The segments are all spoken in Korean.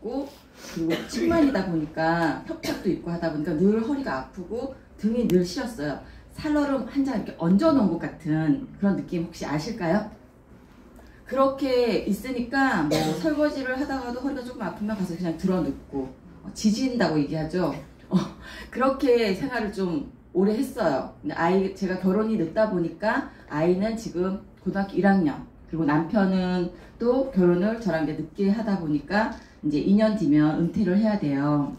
있고 그리고 측만이다 보니까 협착도 있고 하다 보니까 늘 허리가 아프고 등이 늘 시렸어요. 살얼음 한 장 이렇게 얹어 놓은 것 같은 그런 느낌 혹시 아실까요? 그렇게 있으니까 뭐 설거지를 하다가도 허리가 조금 아프면 가서 그냥 들어 눕고 지진다고 얘기하죠. 그렇게 생활을 좀 오래 했어요. 근데 제가 결혼이 늦다 보니까 아이는 지금 고등학교 1학년, 그리고 남편은 또 결혼을 저랑 늦게 하다 보니까 이제 2년 뒤면 은퇴를 해야 돼요.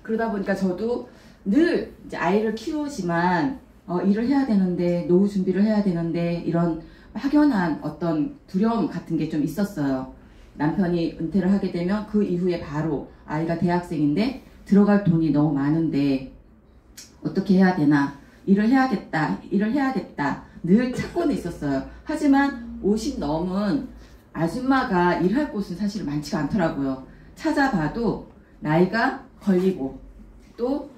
그러다 보니까 저도 늘 이제 아이를 키우지만 일을 해야 되는데, 노후 준비를 해야 되는데, 이런 막연한 어떤 두려움 같은 게 좀 있었어요. 남편이 은퇴를 하게 되면 그 이후에 바로 아이가 대학생인데 들어갈 돈이 너무 많은데 어떻게 해야 되나, 일을 해야겠다 늘 찾고는 있었어요. 하지만 50 넘은 아줌마가 일할 곳은 사실 많지가 않더라고요. 찾아봐도 나이가 걸리고 또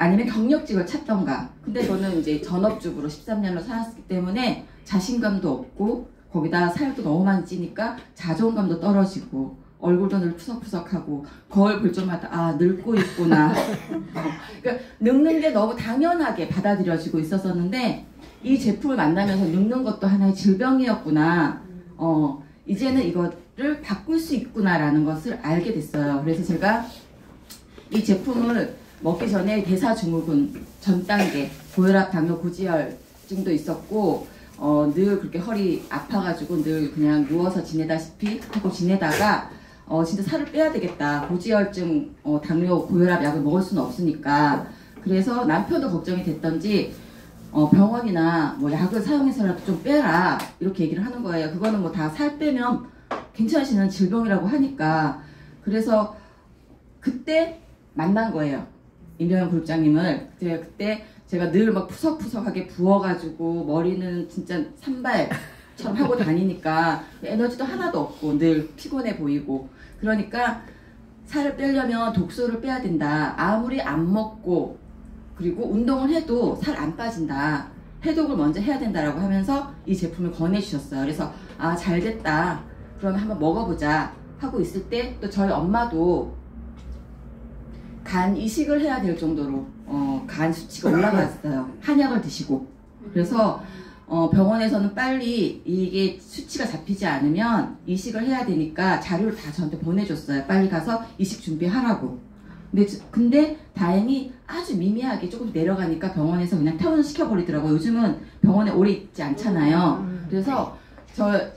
아니면 경력직을 찾던가. 근데 저는 이제 전업주부로 13년을 살았기 때문에 자신감도 없고 거기다 살도 너무 많이 찌니까 자존감도 떨어지고 얼굴도 늘 푸석푸석하고 거울 볼 때마다 아, 늙고 있구나. 그러니까 늙는 게 너무 당연하게 받아들여지고 있었었는데 이 제품을 만나면서 늙는 것도 하나의 질병이었구나. 이제는 이거를 바꿀 수 있구나라는 것을 알게 됐어요. 그래서 제가 이 제품을 먹기 전에 대사증후군 전 단계, 고혈압, 당뇨, 고지혈증도 있었고 늘 그렇게 허리 아파가지고 늘 그냥 누워서 지내다시피 하고 지내다가 진짜 살을 빼야 되겠다. 고지혈증, 당뇨, 고혈압 약을 먹을 수는 없으니까. 그래서 남편도 걱정이 됐던지 병원이나 뭐 약을 사용해서라도 좀 빼라 이렇게 얘기를 하는 거예요. 그거는 뭐 다 살 빼면 괜찮아지는 질병이라고 하니까. 그래서 그때 만난 거예요. 임병현 그룹장님을. 그때 제가 늘 막 푸석푸석하게 부어가지고 머리는 진짜 산발처럼 하고 다니니까 에너지도 하나도 없고 늘 피곤해 보이고. 그러니까 살을 빼려면 독소를 빼야 된다. 아무리 안 먹고 그리고 운동을 해도 살 안 빠진다. 해독을 먼저 해야 된다라고 하면서 이 제품을 권해주셨어요. 그래서 아, 잘 됐다. 그러면 한번 먹어보자 하고 있을 때 또 저희 엄마도 간 이식을 해야 될 정도로 간 수치가 올라갔어요. 한약을 드시고. 그래서 병원에서는 빨리 이게 수치가 잡히지 않으면 이식을 해야 되니까 자료를 다 저한테 보내줬어요. 빨리 가서 이식 준비하라고. 근데 다행히 아주 미미하게 조금 내려가니까 병원에서 그냥 퇴원을 시켜버리더라고요. 요즘은 병원에 오래 있지 않잖아요. 그래서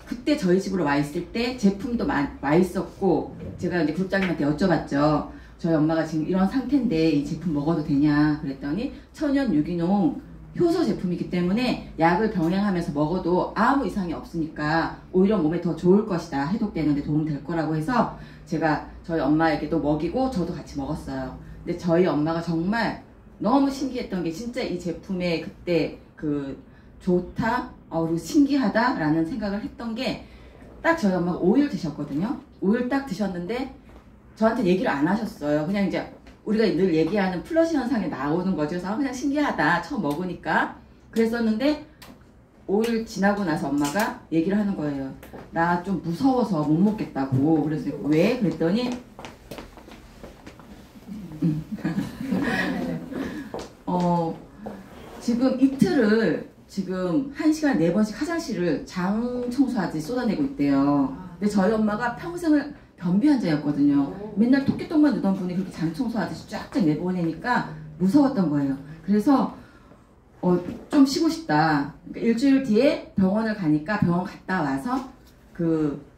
그때 저희 집으로 와 있을 때 제품도 와 있었고 제가 이제 그룹장님한테 여쭤봤죠. 저희 엄마가 지금 이런 상태인데 이 제품 먹어도 되냐 그랬더니 천연 유기농 효소 제품이기 때문에 약을 병행하면서 먹어도 아무 이상이 없으니까 오히려 몸에 더 좋을 것이다. 해독되는데 도움 될 거라고 해서 제가 저희 엄마에게도 먹이고 저도 같이 먹었어요. 근데 저희 엄마가 정말 너무 신기했던 게 진짜 이 제품에 그때 그 좋다, 그리고 신기하다 라는 생각을 했던 게 딱 저희 엄마가 5일 드셨거든요. 5일 딱 드셨는데 저한테 얘기를 안 하셨어요. 그냥 이제 우리가 늘 얘기하는 플러시 현상이 나오는 거죠. 그래서 그냥 신기하다 처음 먹으니까 그랬었는데 5일 지나고 나서 엄마가 얘기를 하는 거예요. 나 좀 무서워서 못 먹겠다고. 그래서 왜? 그랬더니 지금 이틀을 지금 1시간에 4번씩 화장실을 장 청소하듯이 쏟아내고 있대요. 근데 저희 엄마가 평생을 변비 환자였거든요. 맨날 토끼똥만 누던 분이 그렇게 장 청소하듯이 쫙쫙 내보내니까 무서웠던 거예요. 그래서 좀 쉬고 싶다. 그러니까 일주일 뒤에 병원을 가니까 병원 갔다 와서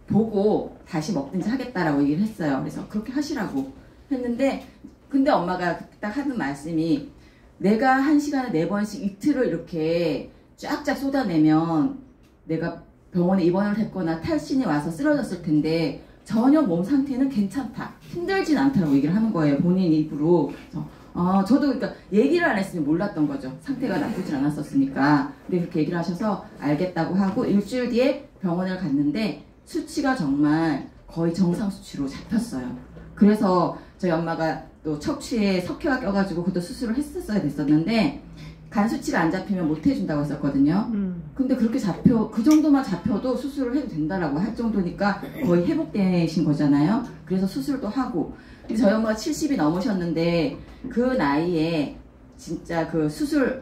보고 다시 먹든지 하겠다라고 얘기를 했어요. 그래서 그렇게 하시라고 했는데 근데 엄마가 딱 하는 말씀이 내가 1시간에 4번씩 이틀을 이렇게 쫙쫙 쏟아내면 내가 병원에 입원을 했거나 탈신이 와서 쓰러졌을 텐데 전혀 몸 상태는 괜찮다. 힘들진 않다고 얘기를 하는 거예요. 본인 입으로. 그래서 저도 그러니까 얘기를 안 했으면 몰랐던 거죠. 상태가 나쁘진 않았었으니까. 근데 그렇게 얘기를 하셔서 알겠다고 하고 일주일 뒤에 병원을 갔는데 수치가 정말 거의 정상 수치로 잡혔어요. 그래서 저희 엄마가 또 척추에 석회가 껴가지고 그것도 수술을 했었어야 됐었는데 간 수치가 안 잡히면 못 해준다고 했었거든요. 근데 그렇게 그 정도만 잡혀도 수술을 해도 된다라고 할 정도니까 거의 회복되신 거잖아요. 그래서 수술도 하고. 근데 저희 엄마가 70이 넘으셨는데 그 나이에 진짜 그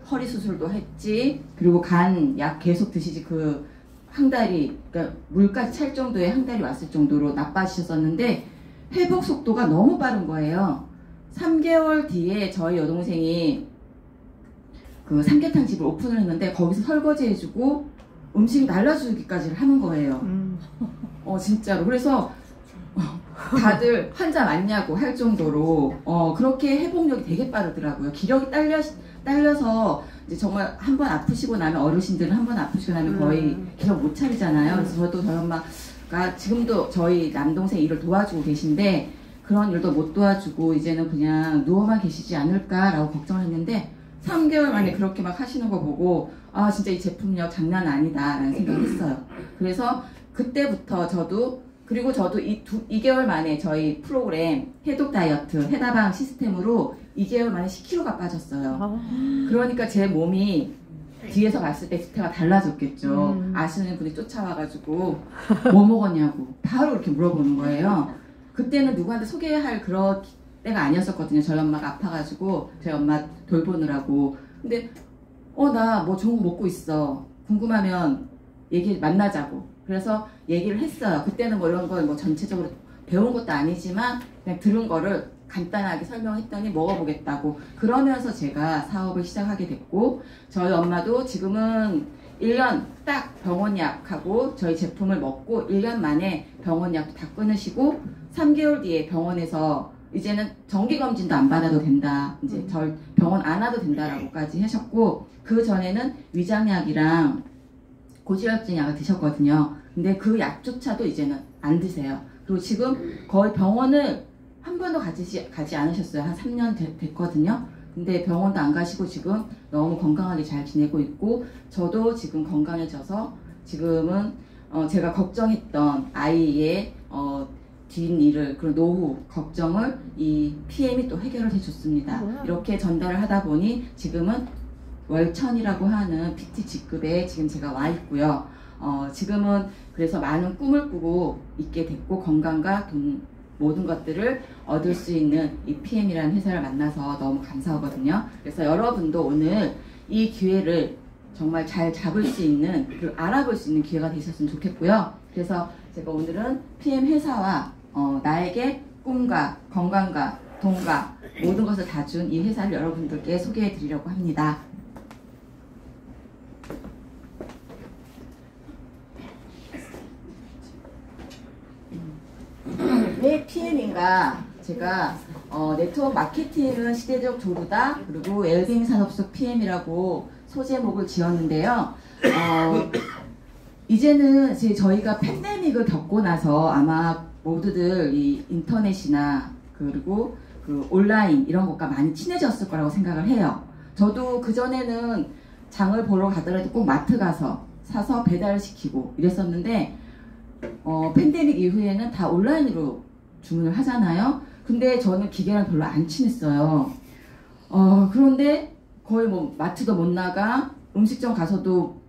허리 수술도 했지, 그리고 간 약 계속 드시지, 그 항달이, 그러니까 물까지 찰 정도의 항달이 왔을 정도로 나빠지셨었는데 회복 속도가 너무 빠른 거예요. 3개월 뒤에 저희 여동생이 그 삼계탕 집을 오픈을 했는데 거기서 설거지 해주고 음식 날라주기까지 하는 거예요. 진짜로. 그래서 다들 환자 맞냐고 할 정도로 그렇게 회복력이 되게 빠르더라고요. 기력이 딸려서 이제 정말 한 번 아프시고 나면, 어르신들은 한 번 아프시고 나면 거의 기력 못 차리잖아요. 그래서 저도 저희 엄마가 지금도 저희 남동생 일을 도와주고 계신데 그런 일도 못 도와주고 이제는 그냥 누워만 계시지 않을까라고 걱정을 했는데 3개월 만에 그렇게 막 하시는 거 보고 아 진짜 이 제품력 장난 아니다 라는 생각을 했어요. 그래서 그때부터 저도 2개월 만에 저희 프로그램 해독 다이어트 해다방 시스템으로 2개월 만에 10kg가 빠졌어요. 그러니까 제 몸이 뒤에서 봤을 때 스태가 달라졌겠죠. 아시는 분이 쫓아와가지고 뭐 먹었냐고 바로 이렇게 물어보는 거예요. 그때는 누구한테 소개할 그런 때가 아니었었거든요. 저희 엄마가 아파가지고 저희 엄마 돌보느라고. 근데 나 뭐 좋은 거 먹고 있어, 궁금하면 만나자고. 그래서 얘기를 했어요. 그때는 뭐 이런 걸 뭐 전체적으로 배운 것도 아니지만 그냥 들은 거를 간단하게 설명했더니 먹어보겠다고. 그러면서 제가 사업을 시작하게 됐고, 저희 엄마도 지금은 1년 딱 병원 약하고 저희 제품을 먹고 1년 만에 병원 약도 다 끊으시고 3개월 뒤에 병원에서 이제는 정기검진도 안 받아도 된다, 이제 절 병원 안 와도 된다라고까지 하셨고, 그 전에는 위장약이랑 고지혈증 약을 드셨거든요. 근데 그 약조차도 이제는 안 드세요. 그리고 지금 거의 병원을 한 번도 가지 않으셨어요. 한 3년 됐거든요. 근데 병원도 안 가시고 지금 너무 건강하게 잘 지내고 있고, 저도 지금 건강해져서 지금은 제가 걱정했던 아이의 뒷일을, 그리고 노후 걱정을 이 PM이 또 해결을 해줬습니다. 이렇게 전달을 하다 보니 지금은 월천이라고 하는 PT 직급에 지금 제가 와 있고요. 지금은 그래서 많은 꿈을 꾸고 있게 됐고, 건강과 돈, 모든 것들을 얻을 수 있는 이 PM이라는 회사를 만나서 너무 감사하거든요. 그래서 여러분도 오늘 이 기회를 정말 잘 잡을 수 있는, 그리고 알아볼 수 있는 기회가 되셨으면 좋겠고요. 그래서 제가 오늘은 PM 회사와 나에게 꿈과 건강과 돈과 모든 것을 다 준 이 회사를 여러분들께 소개해 드리려고 합니다. 왜 PM인가? 제가 네트워크 마케팅은 시대적 조류다, 그리고 웰빙 산업 속 PM이라고 소제목을 지었는데요. 이제는 저희가 팬데믹을 겪고 나서 아마 모두들 이 인터넷이나 그리고 그 온라인 이런 것과 많이 친해졌을 거라고 생각을 해요. 저도 그전에는 장을 보러 가더라도 꼭 마트 가서 사서 배달을 시키고 이랬었는데 팬데믹 이후에는 다 온라인으로 주문을 하잖아요. 근데 저는 기계랑 별로 안 친했어요. 그런데 거의 뭐 마트도 못 나가, 음식점 가서도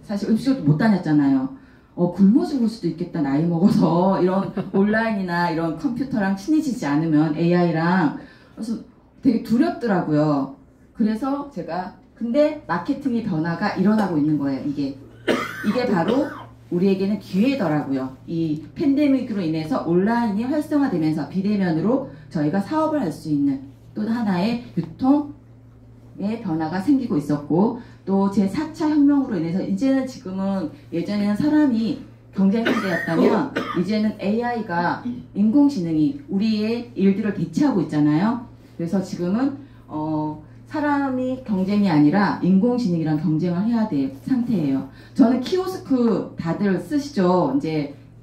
사실 음식점도 못 다녔잖아요. 굶어 죽을 수도 있겠다, 나이 먹어서. 이런 온라인이나 이런 컴퓨터랑 친해지지 않으면, AI랑. 그래서 되게 두렵더라고요. 그래서 근데 마케팅의 변화가 일어나고 있는 거예요, 이게 바로 우리에게는 기회더라고요. 이 팬데믹으로 인해서 온라인이 활성화되면서 비대면으로 저희가 사업을 할 수 있는 또 하나의 유통의 변화가 생기고 있었고, 또 제4차 혁명으로 인해서 이제는 지금은, 예전에는 사람이 경쟁 상대였다면 이제는 AI가, 인공지능이 우리의 일들을 대체하고 있잖아요. 그래서 지금은 사람이 경쟁이 아니라 인공지능이랑 경쟁을 해야 될 상태예요. 저는 키오스크 다들 쓰시죠?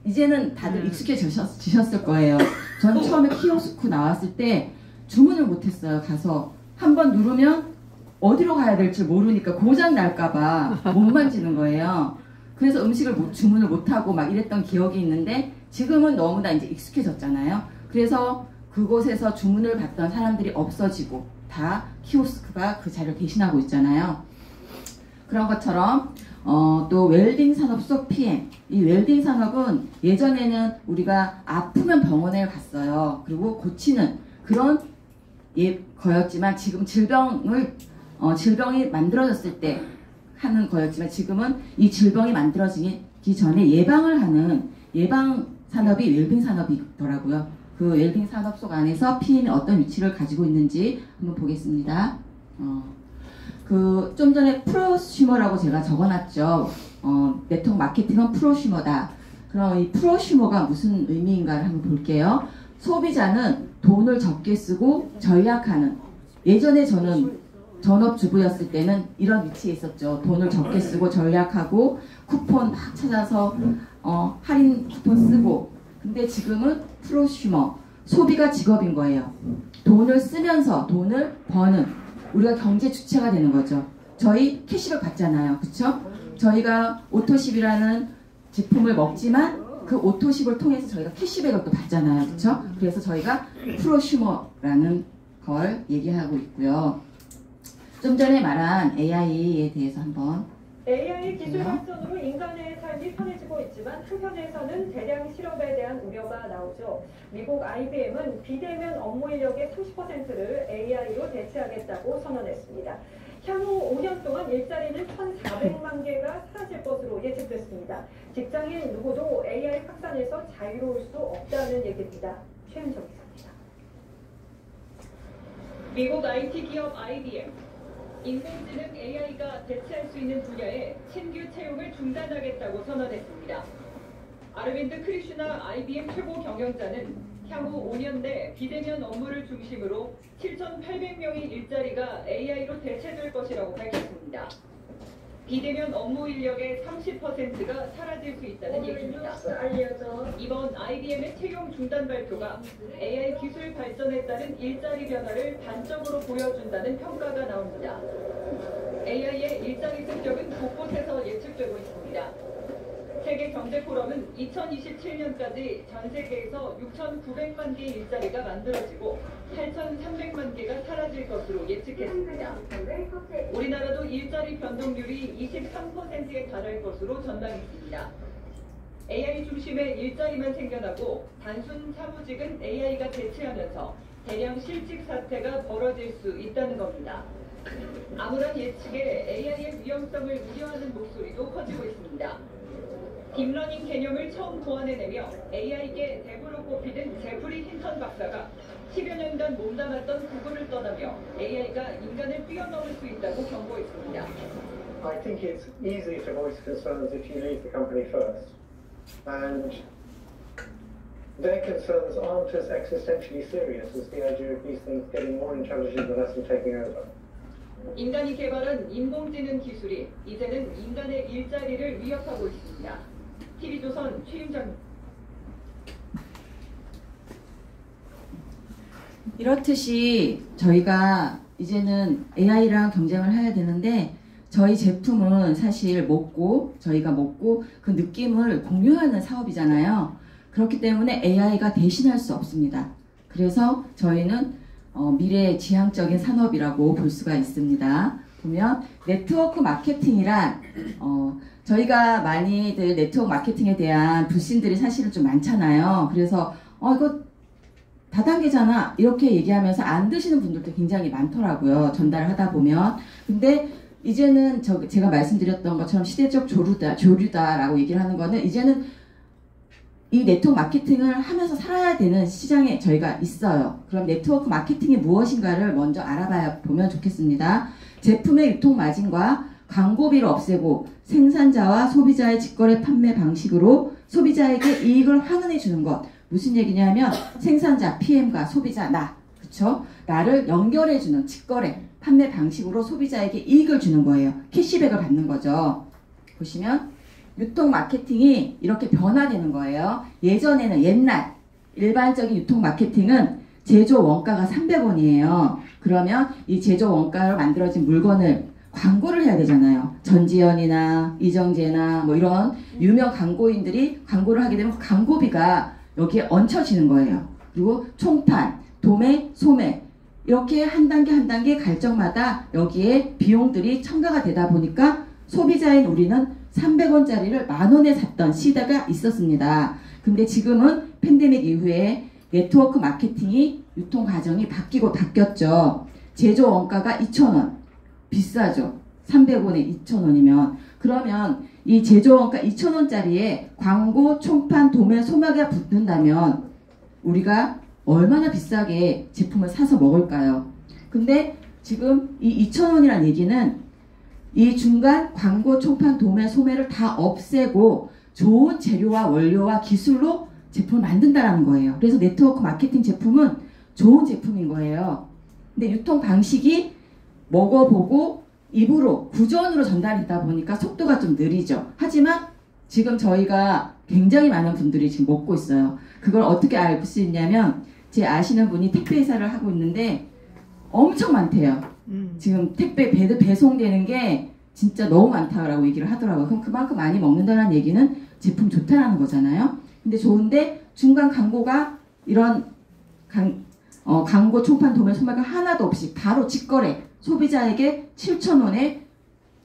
이제는 다들 익숙해지셨을 거예요. 저는 처음에 키오스크 나왔을 때 주문을 못했어요. 가서 한번 누르면 어디로 가야 될지 모르니까 고장 날까봐 못 만지는 거예요. 그래서 음식을 주문을 못하고 막 이랬던 기억이 있는데, 지금은 너무나 이제 익숙해졌잖아요. 그래서 그곳에서 주문을 받던 사람들이 없어지고 다 키오스크가 그 자리를 대신하고 있잖아요. 그런 것처럼 또 웰빙 산업 속 PM. 이 웰빙 산업은 예전에는 우리가 아프면 병원에 갔어요. 그리고 고치는 그런 거였지만 지금 질병이 만들어졌을 때 하는 거였지만 지금은 이 질병이 만들어지기 전에 예방을 하는 예방 산업이 웰빙 산업이더라고요. 그 웰빙 산업 속 안에서 PM이 어떤 위치를 가지고 있는지 한번 보겠습니다. 좀 전에 프로슈머라고 제가 적어놨죠. 네트워크 마케팅은 프로슈머다. 그럼 이 프로슈머가 무슨 의미인가를 한번 볼게요. 소비자는 돈을 적게 쓰고 절약하는. 예전에 저는 전업주부였을 때는 이런 위치에 있었죠. 돈을 적게 쓰고 절약하고 쿠폰 막 찾아서 할인 쿠폰 쓰고. 근데 지금은 프로슈머, 소비가 직업인 거예요. 돈을 쓰면서 돈을 버는, 우리가 경제 주체가 되는 거죠. 저희 캐시백 받잖아요. 그쵸? 저희가 오토십이라는 제품을 먹지만 그 오토십을 통해서 저희가 캐시백을 또 받잖아요. 그쵸? 그래서 저희가 프로슈머라는 걸 얘기하고 있고요. 좀 전에 말한 AI에 대해서 한번 AI 기술 발전으로 인간의 삶이 편해지고 있지만 한편에서는 대량 실업에 대한 우려가 나오죠. 미국 IBM은 비대면 업무 인력의 30%를 AI로 대체하겠다고 선언했습니다. 향후 5년 동안 일자리는 1,400만 개가 사라질 것으로 예측됐습니다. 직장인 누구도 AI 확산에서 자유로울 수 없다는 얘기입니다. 최은정 기자입니다. 미국 IT 기업 IBM 인공지능 AI가 대체할 수 있는 분야에 신규 채용을 중단하겠다고 선언했습니다. 아르빈드 크리슈나 IBM 최고 경영자는 향후 5년 내 비대면 업무를 중심으로 7,800명의 일자리가 AI로 대체될 것이라고 밝혔습니다. 비대면 업무 인력의 30%가 사라질 수 있다는 얘기입니다. 이번 IBM의 채용 중단 발표가 AI 기술 발전에 따른 일자리 변화를 단적으로 보여준다는 평가가 나옵니다. AI의 일자리 습격은 곳곳에서 예측되고 있습니다. 세계경제포럼은 2027년까지 전 세계에서 6,900만 개의 일자리가 만들어지고 8,300만 개가 사라질 것으로 예측했습니다. 우리나라도 일자리 변동률이 23%에 달할 것으로 전망했습니다. AI 중심의 일자리만 생겨나고 단순 사무직은 AI가 대체하면서 대량 실직 사태가 벌어질 수 있다는 겁니다. 아무런 예측에 AI의 위험성을 우려하는 목소리도 커지고 있습니다. 딥러닝 개념을 처음 고안해내며 AI계 대부로 꼽히는 제프리 힌턴 박사가 10여 년간 몸담았던 구글을 떠나며 AI가 인간을 뛰어넘을 수 있다고 경고했습니다. I think it's easy to voice concerns if you leave the company first. And their concerns aren't as existentially serious as the idea of these things getting more intelligent than us and taking over. 인간이 개발한 인공지능 기술이 이제는 인간의 일자리를 위협하고 있습니다. TV조선 최윤정. 이렇듯이 저희가 이제는 AI랑 경쟁을 해야 되는데 저희 제품은 사실 저희가 먹고 그 느낌을 공유하는 사업이잖아요. 그렇기 때문에 AI가 대신할 수 없습니다. 그래서 저희는 미래의 지향적인 산업이라고 볼 수가 있습니다. 보면 네트워크 마케팅이란 저희가 많이들 네트워크 마케팅에 대한 불신들이 사실은 좀 많잖아요. 그래서 이거 다단계잖아 이렇게 얘기하면서 안 드시는 분들도 굉장히 많더라고요. 전달을 하다 보면. 근데 이제는 제가 말씀드렸던 것처럼 시대적 조류다라고 얘기를 하는 거는 이제는 이 네트워크 마케팅을 하면서 살아야 되는 시장에 저희가 있어요. 그럼 네트워크 마케팅이 무엇인가를 먼저 알아봐야 보면 좋겠습니다. 제품의 유통 마진과 광고비를 없애고 생산자와 소비자의 직거래 판매 방식으로 소비자에게 이익을 환원해 주는 것. 무슨 얘기냐면 생산자 PM과 소비자 그쵸? 나를 연결해 주는 직거래 판매 방식으로 소비자에게 이익을 주는 거예요. 캐시백을 받는 거죠. 보시면 유통 마케팅이 이렇게 변화되는 거예요. 예전에는 옛날 일반적인 유통 마케팅은 제조 원가가 300원이에요. 그러면 이 제조 원가로 만들어진 물건을 광고를 해야 되잖아요. 전지현이나 이정재나 뭐 이런 유명 광고인들이 광고를 하게 되면 그 광고비가 여기에 얹혀지는 거예요. 그리고 총판, 도매, 소매 이렇게 한 단계 한 단계 갈 적마다 여기에 비용들이 첨가가 되다 보니까 소비자인 우리는 300원짜리를 10,000원에 샀던 시대가 있었습니다. 근데 지금은 팬데믹 이후에 네트워크 마케팅이 유통 과정이 바뀌었죠. 제조 원가가 2,000원. 비싸죠. 300원에 2,000원이면. 그러면 이 제조 원가 2,000원짜리에 광고, 총판, 도매, 소매가 붙는다면 우리가 얼마나 비싸게 제품을 사서 먹을까요? 근데 지금 이 2,000원이라는 얘기는 이 중간 광고, 총판, 도매, 소매를 다 없애고 좋은 재료와 원료와 기술로 제품을 만든다는 거예요. 그래서 네트워크 마케팅 제품은 좋은 제품인 거예요. 근데 유통 방식이 먹어보고 입으로 구전으로 전달되다 보니까 속도가 좀 느리죠. 하지만 지금 저희가 굉장히 많은 분들이 지금 먹고 있어요. 그걸 어떻게 알 수 있냐면 제 아시는 분이 택배 회사를 하고 있는데 엄청 많대요. 지금 택배 배송되는 게 진짜 너무 많다라고 얘기를 하더라고요. 그럼 그만큼 많이 먹는다는 얘기는 제품 좋다라는 거잖아요. 근데 좋은데 중간 광고가 이런 광고, 총판, 도매, 소매가 하나도 없이 바로 직거래 소비자에게 7,000원에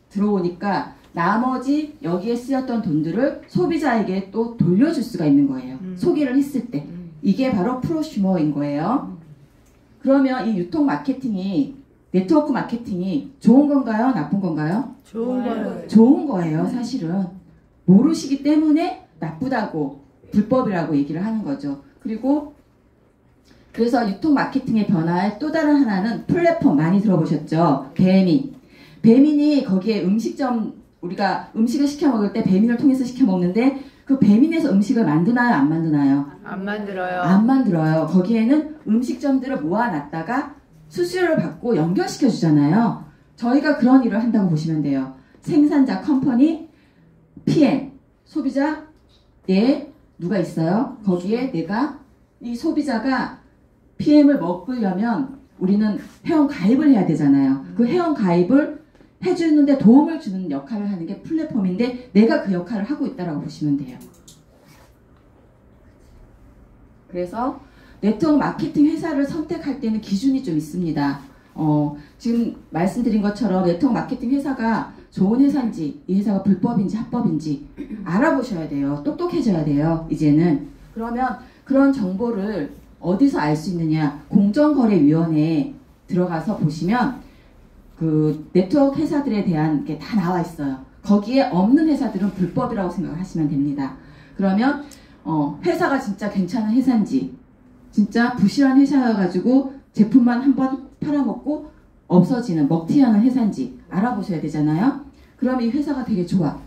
들어오니까 나머지 여기에 쓰였던 돈들을 소비자에게 또 돌려줄 수가 있는 거예요. 소개를 했을 때. 이게 바로 프로슈머인 거예요. 그러면 이 유통 마케팅이 네트워크 마케팅이 좋은 건가요? 나쁜 건가요? 좋은 거예요. 좋은 거예요. 사실은. 모르시기 때문에 나쁘다고 불법이라고 얘기를 하는 거죠. 그리고 그래서 유통 마케팅의 변화의 또 다른 하나는 플랫폼 많이 들어보셨죠? 배민. 배민이 거기에 음식점 우리가 음식을 시켜 먹을 때 배민을 통해서 시켜 먹는데 그 배민에서 음식을 만드나요? 안 만드나요? 안 만들어요. 안 만들어요. 거기에는 음식점들을 모아놨다가 수수료를 받고 연결시켜 주잖아요. 저희가 그런 일을 한다고 보시면 돼요. 생산자 컴퍼니, PM, 소비자, 누가 있어요? 거기에 내가 이 소비자가 PM을 먹으려면 우리는 회원 가입을 해야 되잖아요. 그 회원 가입을 해주는데 도움을 주는 역할을 하는 게 플랫폼인데 내가 그 역할을 하고 있다고 보시면 돼요. 그래서 네트워크 마케팅 회사를 선택할 때는 기준이 좀 있습니다. 지금 말씀드린 것처럼 네트워크 마케팅 회사가 좋은 회사인지 이 회사가 불법인지 합법인지 알아보셔야 돼요. 똑똑해져야 돼요. 이제는. 그러면 그런 정보를 어디서 알 수 있느냐? 공정거래위원회에 들어가서 보시면 그 네트워크 회사들에 대한 게 다 나와 있어요. 거기에 없는 회사들은 불법이라고 생각하시면 됩니다. 그러면 회사가 진짜 괜찮은 회사인지 진짜 부실한 회사여가지고 제품만 한번 팔아먹고 없어지는 먹튀하는 회사인지 알아보셔야 되잖아요. 그러면 이 회사가 되게 좋아.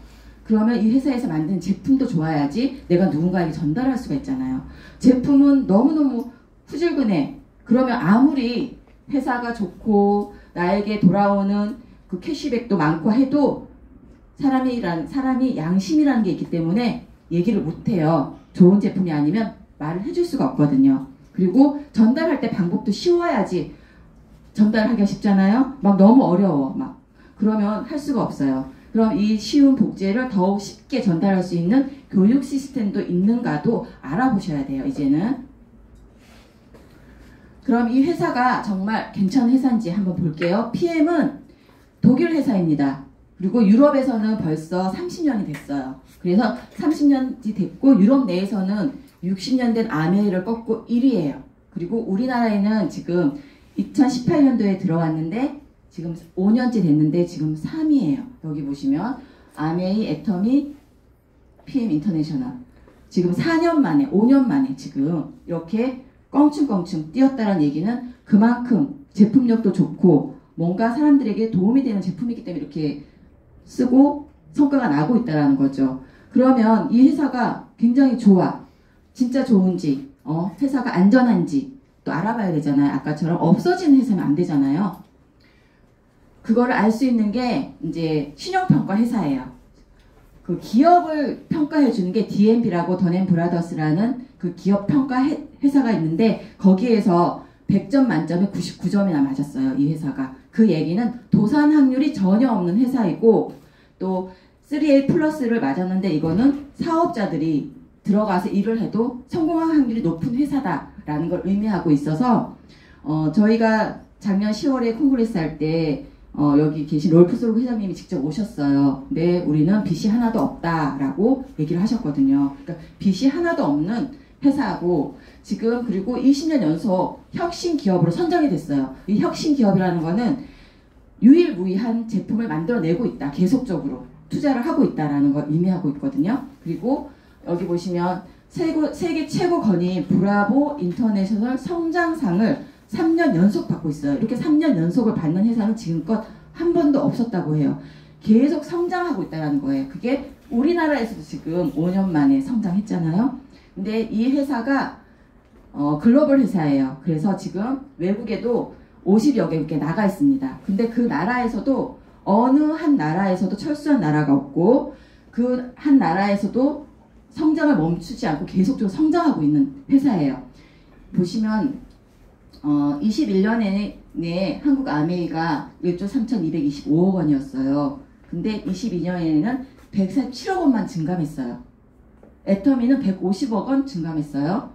그러면 이 회사에서 만든 제품도 좋아야지 내가 누군가에게 전달할 수가 있잖아요. 제품은 너무너무 후줄근해. 그러면 아무리 회사가 좋고 나에게 돌아오는 그 캐시백도 많고 해도 사람이 양심이라는 게 있기 때문에 얘기를 못해요. 좋은 제품이 아니면 말을 해줄 수가 없거든요. 그리고 전달할 때 방법도 쉬워야지 전달하기가 쉽잖아요. 막 너무 어려워. 막 그러면 할 수가 없어요. 그럼 이 쉬운 복제를 더욱 쉽게 전달할 수 있는 교육 시스템도 있는가도 알아보셔야 돼요. 이제는. 그럼 이 회사가 정말 괜찮은 회사인지 한번 볼게요. PM은 독일 회사입니다. 그리고 유럽에서는 벌써 30년이 됐어요. 그래서 30년이 됐고 유럽 내에서는 60년 된 아메이를 꺾고 1위예요. 그리고 우리나라에는 지금 2018년도에 들어왔는데 지금 5년째 됐는데 지금 3위예요. 여기 보시면 아메이, 애터미, PM 인터내셔널 지금 4년 만에 5년 만에 지금 이렇게 껑충껑충 뛰었다는 얘기는 그만큼 제품력도 좋고 뭔가 사람들에게 도움이 되는 제품이기 때문에 이렇게 쓰고 성과가 나고 있다는 거죠. 그러면 이 회사가 굉장히 좋아. 진짜 좋은지 회사가 안전한지 또 알아봐야 되잖아요. 아까처럼 없어지는 회사는 안 되잖아요. 그거를 알 수 있는 게 이제 신용평가 회사예요. 그 기업을 평가해 주는 게 D&B라고 던앤브라더스라는 그 기업 평가 회사가 있는데 거기에서 100점 만점에 99점이나 맞았어요. 이 회사가. 그 얘기는 도산 확률이 전혀 없는 회사이고 또 3A 플러스를 맞았는데 이거는 사업자들이 들어가서 일을 해도 성공할 확률이 높은 회사다라는 걸 의미하고 있어서 저희가 작년 10월에 콩그레스 할 때 여기 계신 롤프솔 회장님이 직접 오셨어요. 근데 우리는 빚이 하나도 없다라고 얘기를 하셨거든요. 그러니까 빚이 하나도 없는 회사하고 지금 그리고 20년 연속 혁신 기업으로 선정이 됐어요. 이 혁신 기업이라는 거는 유일무이한 제품을 만들어내고 있다. 계속적으로 투자를 하고 있다라는 걸 의미하고 있거든요. 그리고 여기 보시면 세계 최고 건인 브라보 인터내셔널 성장상을 3년 연속 받고 있어요. 이렇게 3년 연속을 받는 회사는 지금껏 한 번도 없었다고 해요. 계속 성장하고 있다는 거예요. 그게 우리나라에서도 지금 5년 만에 성장했잖아요. 근데 이 회사가 글로벌 회사예요. 그래서 지금 외국에도 50여 개 이렇게 나가 있습니다. 근데 그 나라에서도 어느 한 나라에서도 철수한 나라가 없고 그 한 나라에서도 성장을 멈추지 않고 계속적으로 성장하고 있는 회사예요. 보시면 21년에 한국 아메이가 1조 3,225억 원이었어요. 근데 22년에는 147억 원만 증감했어요. 애터미는 150억 원 증감했어요.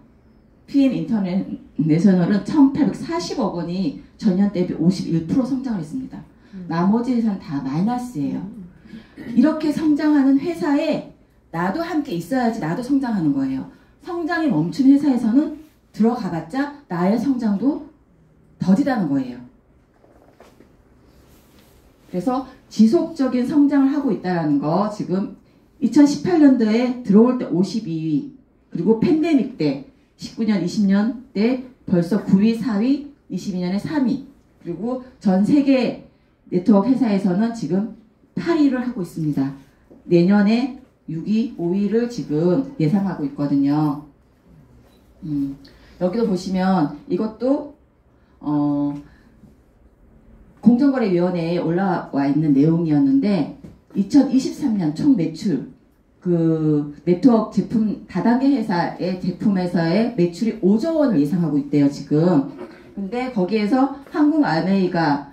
PM 인터내셔널은 1,840억 원이 전년 대비 51% 성장을 했습니다. 나머지 회사는 다 마이너스예요. 이렇게 성장하는 회사에 나도 함께 있어야지 나도 성장하는 거예요. 성장이 멈춘 회사에서는 들어가봤자 나의 성장도 더디다는 거예요. 그래서 지속적인 성장을 하고 있다는 거 지금 2018년도에 들어올 때 52위 그리고 팬데믹 때 19년, 20년 때 벌써 9위, 4위, 22년에 3위 그리고 전 세계 네트워크 회사에서는 지금 8위를 하고 있습니다. 내년에 6위, 5위를 지금 예상하고 있거든요. 여기도 보시면 이것도 공정거래위원회에 올라와 있는 내용이었는데 2023년 총 매출 그 네트워크 제품 다단계 회사의 제품에서의 매출이 5조 원을 예상하고 있대요 지금. 근데 거기에서 한국 아메이가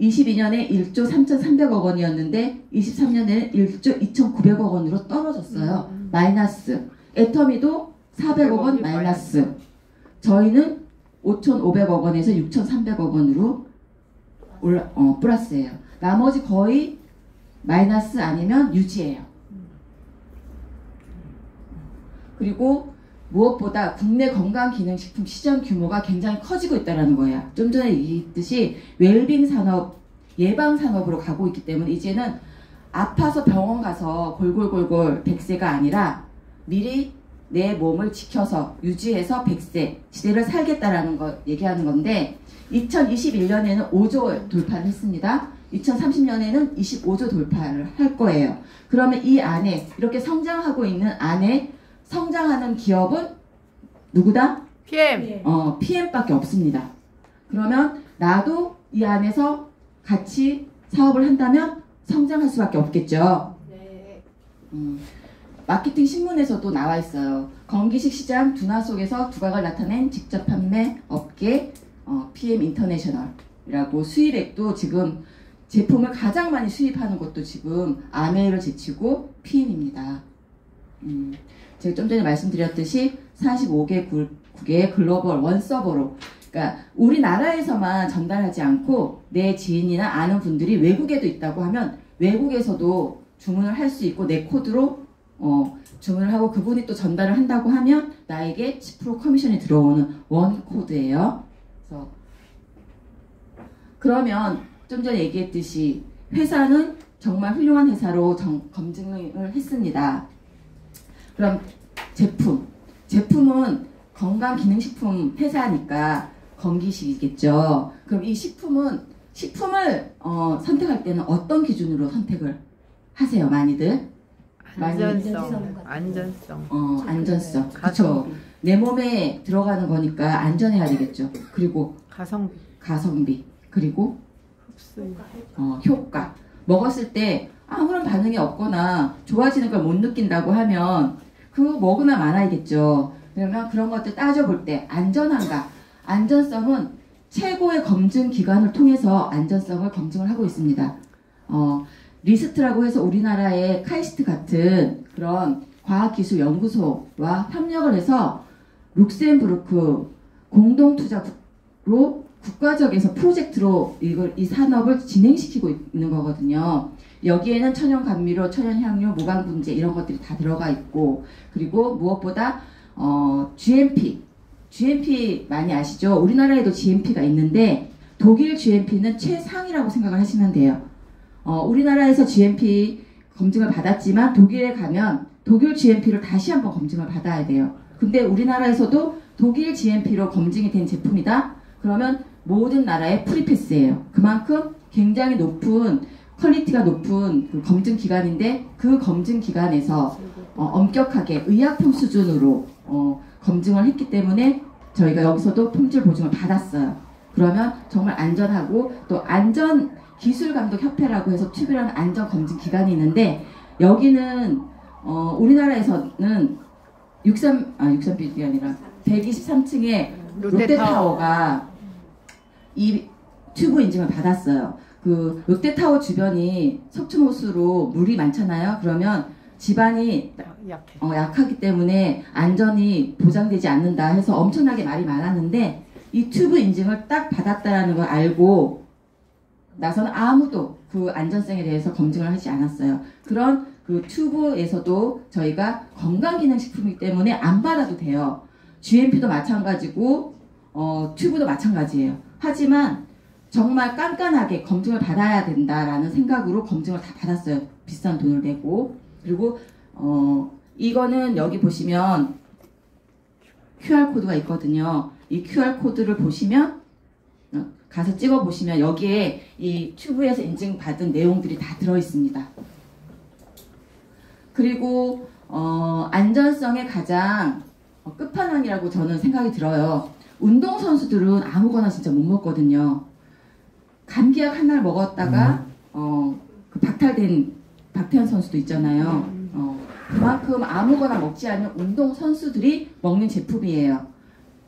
22년에 1조 3,300억 원이었는데 23년에는 1조 2,900억 원으로 떨어졌어요. 마이너스. 애터미도 400억 원 마이너스. 저희는 5,500억 원에서 6,300억 원으로 플러스예요. 나머지 거의 마이너스 아니면 유지예요. 그리고 무엇보다 국내 건강기능식품 시장 규모가 굉장히 커지고 있다는 거예요. 좀 전에 얘기했듯이 웰빙 산업, 예방 산업으로 가고 있기 때문에 이제는 아파서 병원 가서 골골골골 100세가 아니라 미리 내 몸을 지켜서 유지해서 100세 시대를 살겠다라는 거 얘기하는 건데 2021년에는 5조 돌파를 했습니다. 2030년에는 25조 돌파를 할 거예요. 그러면 이 안에 이렇게 성장하고 있는 안에 성장하는 기업은 누구다? PM. PM밖에 없습니다. 그러면 나도 이 안에서 같이 사업을 한다면 성장할 수밖에 없겠죠. 네. 마케팅 신문에서도 나와 있어요. 건기식 시장 둔화 속에서 두각을 나타낸 직접 판매 업계 PM 인터내셔널이라고 수입액도 지금 제품을 가장 많이 수입하는 것도 지금 아메이를 제치고 PM입니다. 제가 좀 전에 말씀드렸듯이 45개국의 글로벌 원서버로 그러니까 우리나라에서만 전달하지 않고 내 지인이나 아는 분들이 외국에도 있다고 하면 외국에서도 주문을 할 수 있고 내 코드로 주문을 하고 그분이 또 전달을 한다고 하면 나에게 10% 커미션이 들어오는 원 코드예요. 그래서 그러면 좀 전에 얘기했듯이 회사는 정말 훌륭한 회사로 검증을 했습니다. 그럼 제품은 건강기능식품 회사니까 건기식이겠죠. 그럼 이 식품을 선택할 때는 어떤 기준으로 선택을 하세요, 많이들? 안전성. 안전성. 그렇죠. 내 몸에 들어가는 거니까 안전해야 되겠죠. 그리고 가성비. 그리고 흡수. 효과. 먹었을 때 아무런 반응이 없거나 좋아지는 걸 못 느낀다고 하면 그거 먹으나 말아야겠죠. 그러면 그런 것들 따져볼 때 안전한가? 안전성은 최고의 검증 기관을 통해서 안전성을 검증을 하고 있습니다. 리스트라고 해서 우리나라의 카이스트 같은 그런 과학기술연구소와 협력을 해서 룩셈부르크 공동투자로 국가적에서 프로젝트로 이 산업을 진행시키고 있는 거거든요. 여기에는 천연 감미료, 천연 향료, 모강 분재 이런 것들이 다 들어가 있고, 그리고 무엇보다 GMP 많이 아시죠? 우리나라에도 GMP가 있는데 독일 GMP는 최상이라고 생각을 하시면 돼요. 우리나라에서 GMP 검증을 받았지만 독일에 가면 독일 GMP를 다시 한번 검증을 받아야 돼요. 근데 우리나라에서도 독일 GMP로 검증이 된 제품이다? 그러면 모든 나라의 프리패스예요. 그만큼 굉장히 높은 퀄리티가 높은 그 검증 기관인데 그 검증 기관에서 엄격하게 의약품 수준으로 검증을 했기 때문에 저희가 여기서도 품질 보증을 받았어요. 그러면 정말 안전하고 또 안전기술감독협회라고 해서 튜브라는 안전검증기관이 있는데 여기는 우리나라에서는 63빌딩이 아니라 123층에 롯데타워가 이 튜브 인증을 받았어요. 그 롯데타워 주변이 석촌호수로 물이 많잖아요. 그러면 집안이 약하기 때문에 안전이 보장되지 않는다 해서 엄청나게 말이 많았는데 이 튜브 인증을 딱 받았다라는 걸 알고 나서는 아무도 그 안전성에 대해서 검증을 하지 않았어요. 그런 그 튜브에서도 저희가 건강기능식품이기 때문에 안 받아도 돼요. GMP도 마찬가지고 튜브도 마찬가지예요. 하지만 정말 깐깐하게 검증을 받아야 된다라는 생각으로 검증을 다 받았어요. 비싼 돈을 내고. 그리고 이거는 여기 보시면 QR코드가 있거든요. 이 QR코드를 보시면 가서 찍어 보시면 여기에 이 튜브에서 인증받은 내용들이 다 들어있습니다. 그리고 안전성의 가장 끝판왕이라고 저는 생각이 들어요. 운동선수들은 아무거나 진짜 못 먹거든요. 감기약 하나를 먹었다가 그 박태환 선수도 있잖아요. 그만큼 아무거나 먹지 않는 운동선수들이 먹는 제품이에요.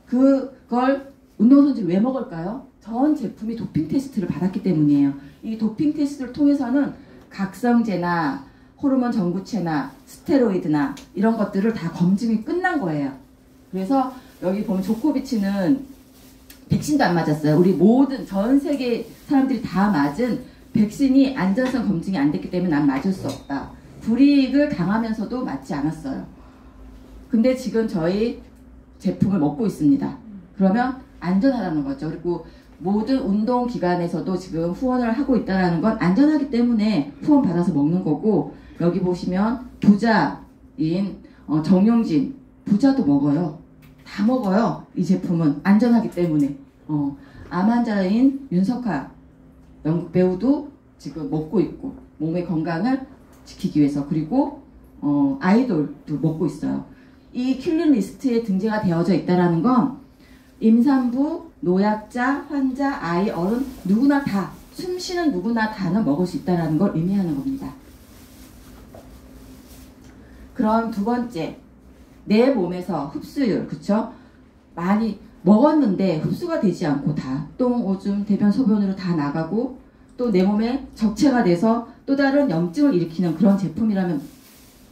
그걸 운동선수들이 왜 먹을까요? 전 제품이 도핑 테스트를 받았기 때문이에요. 이 도핑 테스트를 통해서는 각성제나 호르몬 전구체나 스테로이드나 이런 것들을 다 검증이 끝난 거예요. 그래서 여기 보면 조코비치는 백신도 안 맞았어요. 우리 모든 전 세계 사람들이 다 맞은 백신이 안전성 검증이 안 됐기 때문에 난 맞을 수 없다. 불이익을 당하면서도 맞지 않았어요. 근데 지금 저희 제품을 먹고 있습니다. 그러면 안전하다는 거죠. 그리고 모든 운동기관에서도 지금 후원을 하고 있다는 건 안전하기 때문에 후원 받아서 먹는 거고, 여기 보시면 부자인 정용진 부자도 먹어요. 다 먹어요. 이 제품은 안전하기 때문에. 암 환자인 윤석하 연극 배우도 지금 먹고 있고 몸의 건강을 지키기 위해서. 그리고 아이돌도 먹고 있어요. 이 킬링 리스트에 등재가 되어져 있다는 건 임산부, 노약자, 환자, 아이, 어른 누구나 다, 숨쉬는 누구나 다는 먹을 수 있다는 걸 의미하는 겁니다. 그럼 두 번째, 내 몸에서 흡수율, 그쵸? 많이 먹었는데 흡수가 되지 않고 다 똥, 오줌, 대변, 소변으로 다 나가고 또 내 몸에 적체가 돼서 또 다른 염증을 일으키는 그런 제품이라면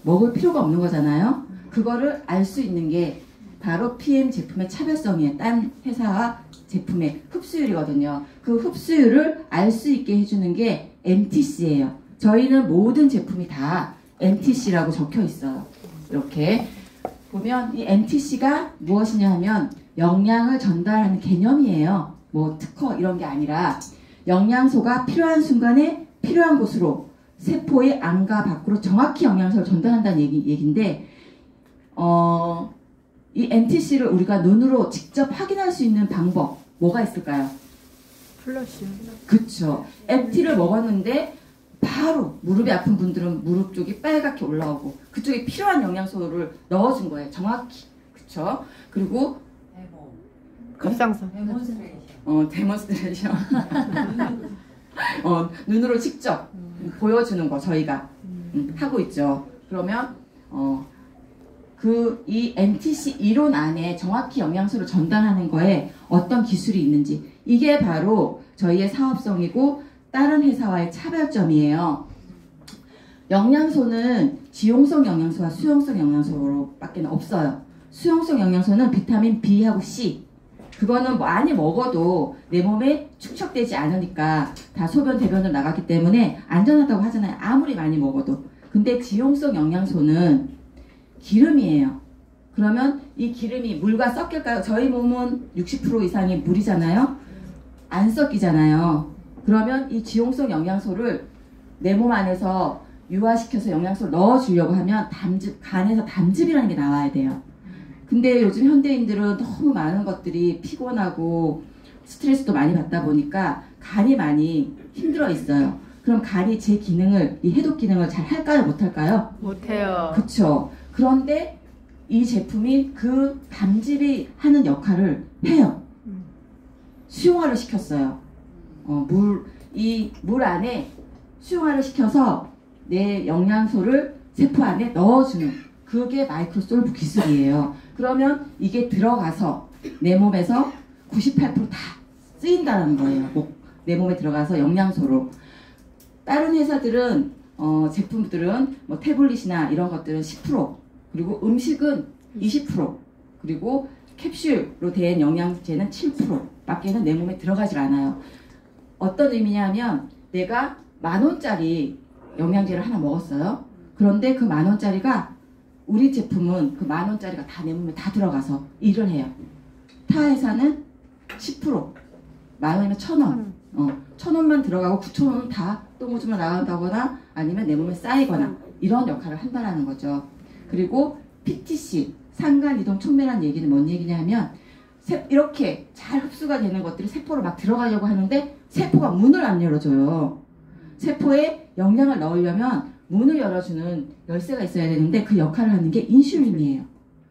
먹을 필요가 없는 거잖아요. 그거를 알 수 있는 게 바로 PM 제품의 차별성이에요. 딴 회사와 제품의 흡수율이거든요. 그 흡수율을 알 수 있게 해주는 게 NTC예요. 저희는 모든 제품이 다 NTC라고 적혀 있어요. 이렇게 보면 이 NTC가 무엇이냐 하면 영양을 전달하는 개념이에요. 뭐 특허 이런 게 아니라 영양소가 필요한 순간에 필요한 곳으로 세포의 안과 밖으로 정확히 영양소를 전달한다는 얘기인데 이 NTC를 우리가 눈으로 직접 확인할 수 있는 방법 뭐가 있을까요? 플러시. 그쵸. MT를 먹었는데 바로 무릎이 아픈 분들은 무릎 쪽이 빨갛게 올라오고 그쪽에 필요한 영양소를 넣어준 거예요. 정확히. 그쵸. 그리고 갑상선. 데몬스트레이션. 눈으로 직접 보여주는 거 저희가 하고 있죠. 그러면 이 NTC 이론 안에 정확히 영양소를 전달하는 거에 어떤 기술이 있는지, 이게 바로 저희의 사업성이고 다른 회사와의 차별점이에요. 영양소는 지용성 영양소와 수용성 영양소로 밖에 없어요. 수용성 영양소는 비타민 B하고 C, 그거는 많이 먹어도 내 몸에 축적되지 않으니까 다 소변 대변으로 나갔기 때문에 안전하다고 하잖아요. 아무리 많이 먹어도. 근데 지용성 영양소는 기름이에요. 그러면 이 기름이 물과 섞일까요? 저희 몸은 60% 이상이 물이잖아요. 안 섞이잖아요. 그러면 이 지용성 영양소를 내 몸 안에서 유화시켜서 영양소를 넣어주려고 하면 간에서 담즙이라는 게 나와야 돼요. 근데 요즘 현대인들은 너무 많은 것들이 피곤하고 스트레스도 많이 받다 보니까 간이 많이 힘들어 있어요. 그럼 간이 제 기능을, 이 해독 기능을 잘 할까요? 못할까요? 못해요. 그쵸. 그런데 이 제품이 그 담즙이 하는 역할을 해요. 수용화를 시켰어요. 이 물 안에 수용화를 시켜서 내 영양소를 세포 안에 넣어주는, 그게 마이크로솔브 기술이에요. 그러면 이게 들어가서 내 몸에서 98% 다 쓰인다는 거예요. 내 몸에 들어가서 영양소로. 다른 회사들은 제품들은 뭐 태블릿이나 이런 것들은 10%, 그리고 음식은 20%, 그리고 캡슐로 된 영양제는 7% 밖에는 내 몸에 들어가질 않아요. 어떤 의미냐면 내가 10,000원짜리 영양제를 하나 먹었어요. 그런데 그 10,000원짜리가, 우리 제품은 그 10,000원짜리가 다 내 몸에 다 들어가서 일을 해요. 타 회사는 10%, 10,000원이면 1,000원. 1,000원만 들어가고 9,000원은 다 똥오줌을 나간다거나 아니면 내 몸에 쌓이거나 이런 역할을 한다는 거죠. 그리고 PTC, 상간이동 촉매라는 얘기는 뭔 얘기냐면 이렇게 잘 흡수가 되는 것들이 세포로 막 들어가려고 하는데 세포가 문을 안 열어줘요. 세포에 영양을 넣으려면 문을 열어주는 열쇠가 있어야 되는데 그 역할을 하는 게 인슐린이에요.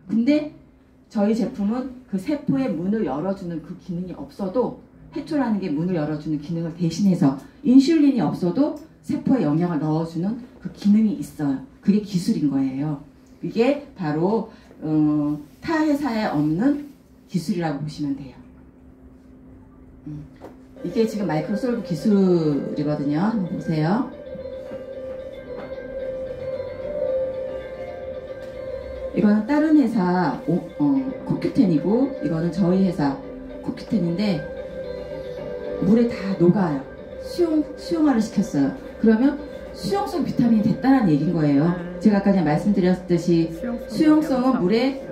근데 저희 제품은 그 세포의 문을 열어주는 그 기능이 없어도, 해초라는 게 문을 열어주는 기능을 대신해서 인슐린이 없어도 세포에 영양을 넣어주는 그 기능이 있어요. 그게 기술인 거예요. 이게 바로 타 회사에 없는 기술이라고 보시면 돼요. 이게 지금 마이크로솔브 기술이거든요. 한번 보세요. 이거는 다른 회사 코큐텐이고, 이거는 저희 회사 코큐텐인데 물에 다 녹아요. 수용화를 시켰어요. 그러면 수용성 비타민이 됐다는 얘기인 거예요. 제가 아까 전에 말씀드렸듯이 수용성은 물에,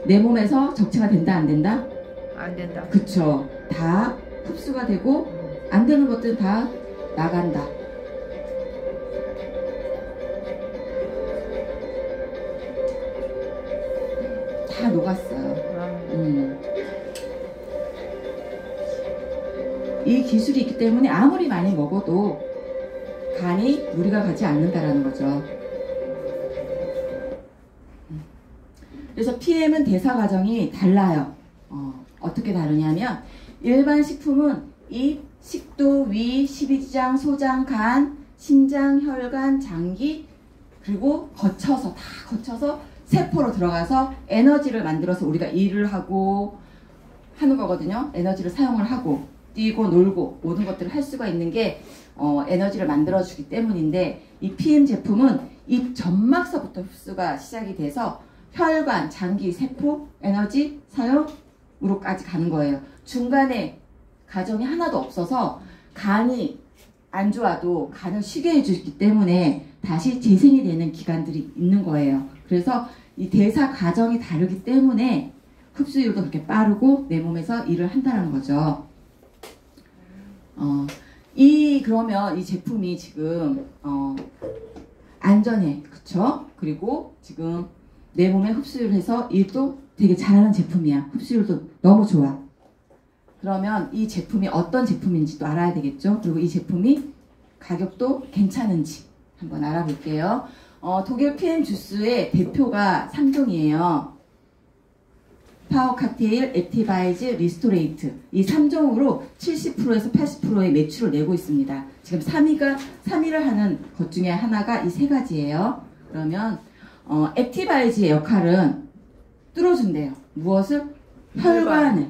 내 몸에서 적체가 된다 안 된다? 안 된다. 그쵸. 다 흡수가 되고 안 되는 것들은 다 나간다. 다 녹았어요. 이 기술이 있기 때문에 아무리 많이 먹어도 간이 무리가 가지 않는다라는 거죠. 그래서 PM은 대사 과정이 달라요. 어떻게 다르냐면 일반 식품은 이 식도, 위, 십이지장, 소장, 간, 심장, 혈관, 장기, 그리고 거쳐서 세포로 들어가서 에너지를 만들어서 우리가 일을 하고 하는 거거든요. 에너지를 사용을 하고 뛰고 놀고 모든 것들을 할 수가 있는 게 에너지를 만들어주기 때문인데, 이 PM 제품은 이 점막서부터 흡수가 시작이 돼서 혈관, 장기, 세포, 에너지 사용으로까지 가는 거예요. 중간에 과정이 하나도 없어서 간이 안 좋아도 간을 쉬게 해주기 때문에 다시 재생이 되는 기간들이 있는 거예요. 그래서 이 대사 과정이 다르기 때문에 흡수율도 그렇게 빠르고 내 몸에서 일을 한다는 거죠. 그러면 이 제품이 지금 안전해, 그쵸? 그리고 지금 내 몸에 흡수를 해서 일도 되게 잘하는 제품이야. 흡수율도 너무 좋아. 그러면 이 제품이 어떤 제품인지도 알아야 되겠죠? 그리고 이 제품이 가격도 괜찮은지 한번 알아볼게요. 독일 PM 주스의 대표가 3종이에요. 파워 칵테일, 액티바이즈, 리스토레이트. 이 3종으로 70%에서 80%의 매출을 내고 있습니다. 지금 3위를 하는 것 중에 하나가 이 세 가지예요. 그러면 액티바이즈의 역할은 뚫어준대요. 무엇을? 혈관을.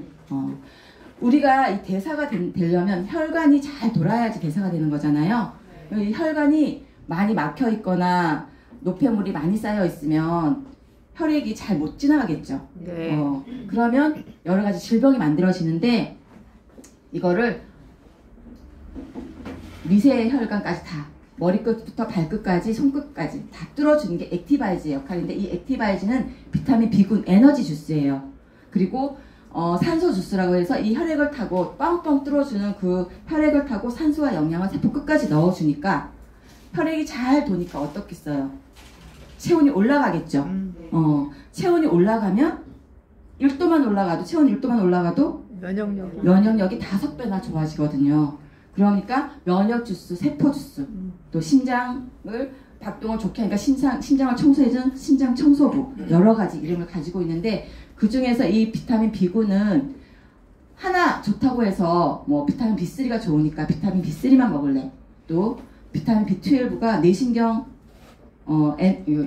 우리가 이 대사가 되려면 혈관이 잘 돌아야지 대사가 되는 거잖아요. 이 혈관이 많이 막혀 있거나 노폐물이 많이 쌓여 있으면 혈액이 잘 못 지나가겠죠. 네. 그러면 여러 가지 질병이 만들어지는데 이거를 미세 혈관까지 다 머리끝부터 발끝까지 손끝까지 다 뚫어주는 게 액티바이즈의 역할인데 이 액티바이즈는 비타민 B군 에너지 주스예요. 그리고 산소 주스라고 해서 이 혈액을 타고 뻥뻥 뚫어주는 그 혈액을 타고 산소와 영양을 세포 끝까지 넣어주니까 혈액이 잘 도니까 어떻겠어요? 체온이 올라가겠죠. 체온이 올라가면 1도만 올라가도 체온 1도만 올라가도 면역력이 5배나 좋아지거든요. 그러니까 면역 주스, 세포 주스, 또 심장을 박동을 좋게 하니까 심장을 청소해준 심장 청소부 여러 가지 이름을 가지고 있는데 그 중에서 이 비타민 B군은 하나 좋다고 해서 뭐 비타민 B3가 좋으니까 비타민 B3만 먹을래. 또 비타민 B12가 뇌신경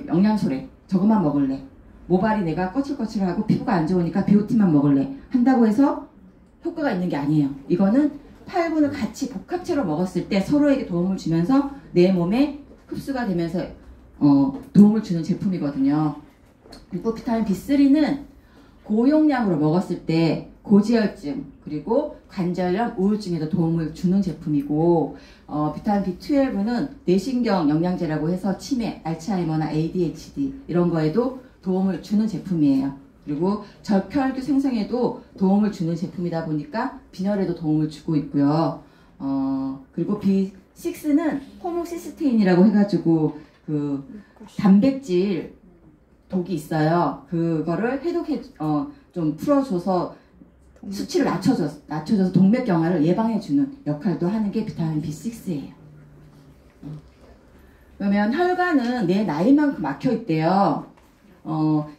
영양소래. 저것만 먹을래. 모발이 내가 거칠거칠하고 피부가 안 좋으니까 비오틴만 먹을래. 한다고 해서 효과가 있는 게 아니에요. 이거는 8군을 같이 복합체로 먹었을 때 서로에게 도움을 주면서 내 몸에 흡수가 되면서 도움을 주는 제품이거든요. 그리고 비타민 B3는 고용량으로 먹었을 때 고지혈증 그리고 관절염, 우울증에도 도움을 주는 제품이고 비타민 B12는 뇌신경 영양제라고 해서 치매, 알츠하이머나 ADHD 이런 거에도 도움을 주는 제품이에요. 그리고 적혈구 생성에도 도움을 주는 제품이다 보니까 빈혈에도 도움을 주고 있고요. 그리고 B6는 호모시스테인이라고 해가지고 그 단백질 독이 있어요. 그거를 좀 풀어줘서 수치를 낮춰줘서 동맥경화를 예방해주는 역할도 하는 게 비타민 B6예요. 그러면 혈관은 내 나이만큼 막혀있대요.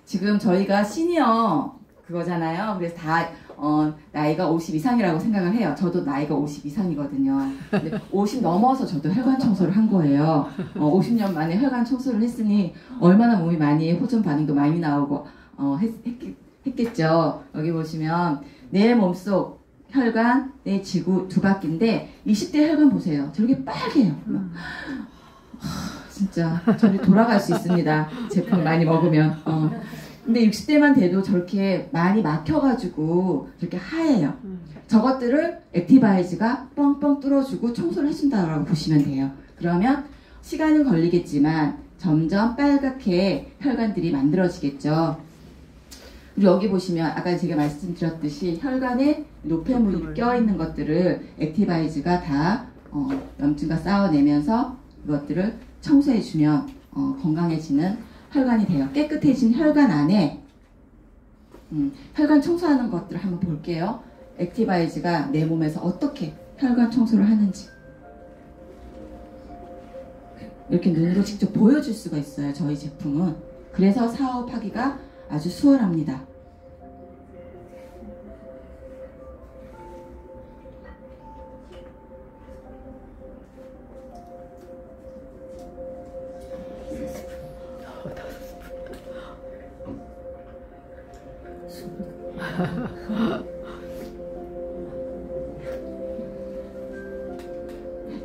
지금 저희가 시니어 그거잖아요. 그래서 다 나이가 50 이상이라고 생각을 해요. 저도 나이가 50 이상이거든요. 근데 50 넘어서 저도 혈관 청소를 한 거예요. 50년 만에 혈관 청소를 했으니 얼마나 몸이 많이 호전 반응도 많이 나오고 했겠죠. 여기 보시면 내 몸속 혈관, 내 지구 두 바퀴인데 20대 혈관 보세요. 저렇게 빨개요. 진짜 저리 돌아갈 수 있습니다. 제품 많이 먹으면. 근데 60대만 돼도 저렇게 많이 막혀가지고 저렇게 하얘요. 저것들을 액티바이즈가 뻥뻥 뚫어주고 청소를 해준다고 보시면 돼요. 그러면 시간은 걸리겠지만 점점 빨갛게 혈관들이 만들어지겠죠. 그리고 여기 보시면 아까 제가 말씀드렸듯이 혈관에 노폐물이 껴있는 것들을 액티바이즈가 다 염증과 싸워내면서 이것들을 청소해주면 건강해지는 혈관이 돼요. 깨끗해진 혈관 안에 혈관 청소하는 것들을 한번 볼게요. 액티바이즈가 내 몸에서 어떻게 혈관 청소를 하는지 이렇게 눈으로 직접 보여줄 수가 있어요. 저희 제품은. 그래서 사업하기가 아주 수월합니다.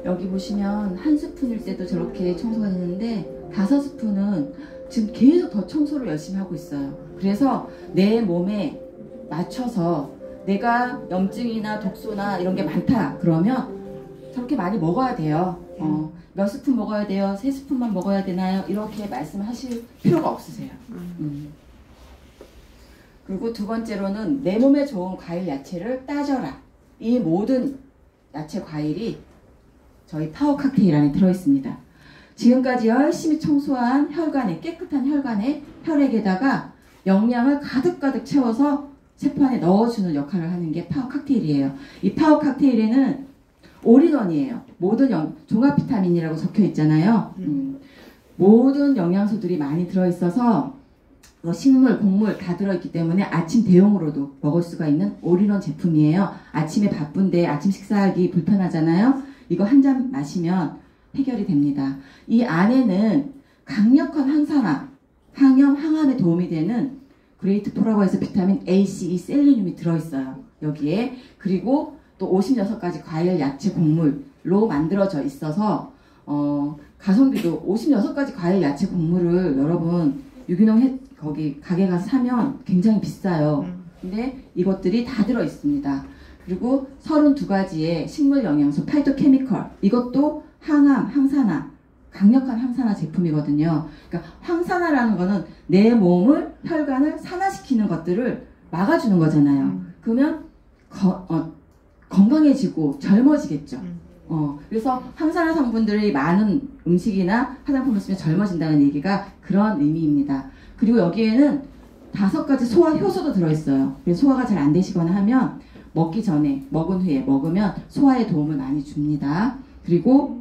여기 보시면 한 스푼일 때도 저렇게 청소가 되는데 5스푼은 지금 계속 더 청소를 열심히 하고 있어요. 그래서 내 몸에 맞춰서 내가 염증이나 독소나 이런 게 많다 그러면 저렇게 많이 먹어야 돼요. 몇 스푼 먹어야 돼요? 3스푼만 먹어야 되나요? 이렇게 말씀하실 필요가 없으세요. 그리고 두 번째로는 내 몸에 좋은 과일 야채를 따져라. 이 모든 야채 과일이 저희 파워 칵테일 안에 들어있습니다. 지금까지 열심히 청소한 혈관에, 깨끗한 혈관에 혈액에다가 영양을 가득가득 채워서 세포 안에 넣어주는 역할을 하는 게 파워 칵테일이에요. 이 파워 칵테일에는 올인원이에요. 모든 종합 비타민이라고 적혀 있잖아요. 모든 영양소들이 많이 들어있어서 식물, 곡물 다 들어있기 때문에 아침 대용으로도 먹을 수가 있는 올인원 제품이에요. 아침에 바쁜데 아침 식사하기 불편하잖아요. 이거 한 잔 마시면 해결이 됩니다. 이 안에는 강력한 항산화, 항염, 항암에 도움이 되는 그레이트포라고 해서 비타민 A, C, E, 셀레늄이 들어있어요. 여기에. 그리고 또 56가지 과일, 야채, 곡물로 만들어져 있어서 가성비도 56가지 과일, 야채, 곡물을 여러분 유기농 거기 가게 가서 사면 굉장히 비싸요. 근데 이것들이 다 들어 있습니다. 그리고 32가지의 식물 영양소, 파이토케미컬, 이것도 항암, 항산화, 강력한 항산화 제품이거든요. 그러니까 항산화라는 거는 내 몸을, 혈관을 산화시키는 것들을 막아주는 거잖아요. 그러면 건강해지고 젊어지겠죠. 그래서 항산화 성분들이 많은 음식이나 화장품을 쓰면 젊어진다는 얘기가 그런 의미입니다. 그리고 여기에는 5가지 소화 효소도 들어있어요. 그래서 소화가 잘 안 되시거나 하면 먹기 전에, 먹은 후에 먹으면 소화에 도움을 많이 줍니다. 그리고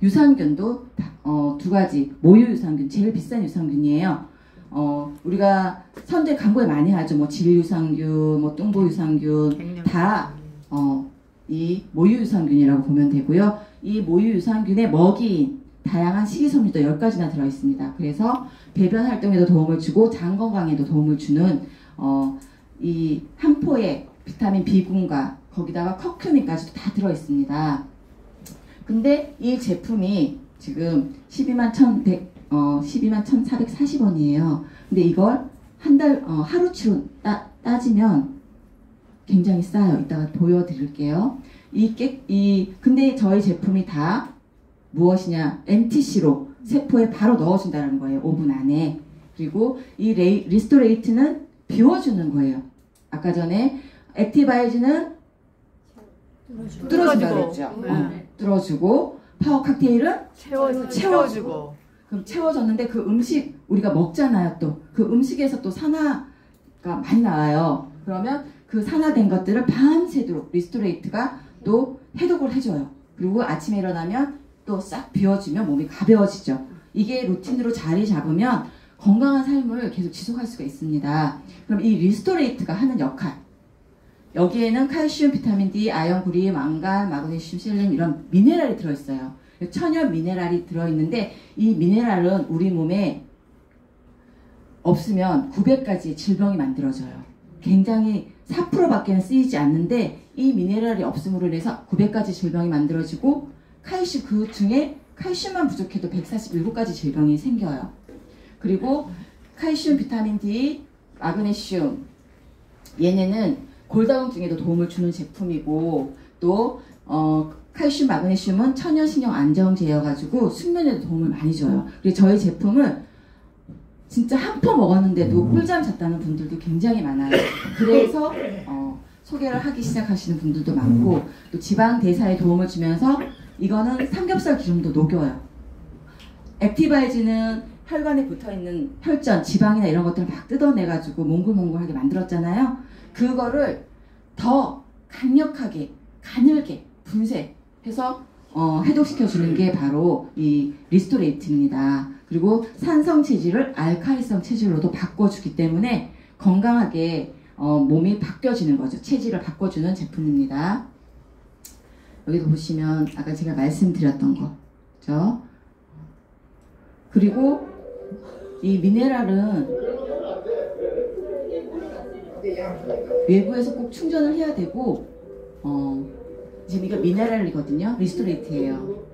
유산균도 2가지, 모유 유산균, 제일 비싼 유산균이에요. 우리가 선대 광고에 많이 하죠. 뭐 질유산균, 뭐 뚱보 유산균 다 이 모유 유산균이라고 보면 되고요. 이 모유 유산균의 먹이인 다양한 식이섬유도 10가지나 들어있습니다. 그래서 배변 활동에도 도움을 주고 장 건강에도 도움을 주는 이 한 포의 비타민 B군과 거기다가 커큐민까지도 다 들어있습니다. 근데 이 제품이 지금 12140원이에요. 근데 이걸 한 달 하루치로 따지면 굉장히 싸요. 이따가 보여드릴게요. 근데 저희 제품이 다 무엇이냐? MTC로 세포에 바로 넣어준다는 거예요. 5분 안에. 그리고 이 리스토레이트는 비워주는 거예요. 아까 전에 액티바이즈는 뚫어준다고 그랬죠. 뚫어주고 파워 칵테일은 채워주고. 그럼 채워졌는데 그 음식 우리가 먹잖아요. 또 그 음식에서 또 산화가 많이 나와요. 그러면 그 산화된 것들을 밤새도록 리스토레이트가 또 해독을 해줘요. 그리고 아침에 일어나면 또 싹 비워주면 몸이 가벼워지죠. 이게 루틴으로 자리 잡으면 건강한 삶을 계속 지속할 수가 있습니다. 그럼 이 리스토레이트가 하는 역할, 여기에는 칼슘, 비타민 D, 아연, 구리, 망간, 마그네슘, 셀렌 이런 미네랄이 들어있어요. 천연 미네랄이 들어있는데 이 미네랄은 우리 몸에 없으면 900가지 질병이 만들어져요. 굉장히 4%밖에 쓰이지 않는데 이 미네랄이 없음으로 인해서 900가지 질병이 만들어지고 칼슘, 그 중에 칼슘만 부족해도 147가지 질병이 생겨요. 그리고 칼슘, 비타민 D, 마그네슘, 얘네는 골다공증에도 도움을 주는 제품이고 또 칼슘, 마그네슘은 천연신경 안정제여가지고 숙면에도 도움을 많이 줘요. 그리고 저희 제품을 진짜 한 포 먹었는데도 꿀잠 잤다는 분들도 굉장히 많아요. 그래서 소개를 하기 시작하시는 분들도 많고 또 지방 대사에 도움을 주면서 이거는 삼겹살 기름도 녹여요. 액티바이즈는 혈관에 붙어있는 혈전, 지방이나 이런 것들을 막 뜯어내가지고 몽글몽글하게 만들었잖아요. 그거를 더 강력하게, 가늘게, 분쇄해서 해독시켜주는 게 바로 이 리스토레이트입니다. 그리고 산성 체질을 알칼리성 체질로도 바꿔주기 때문에 건강하게 몸이 바뀌어지는 거죠. 체질을 바꿔주는 제품입니다. 여기도 보시면 아까 제가 말씀드렸던 거, 그죠? 그리고 이 미네랄은 외부에서 꼭 충전을 해야 되고 지금 이거 미네랄이거든요. 리스토레이트예요.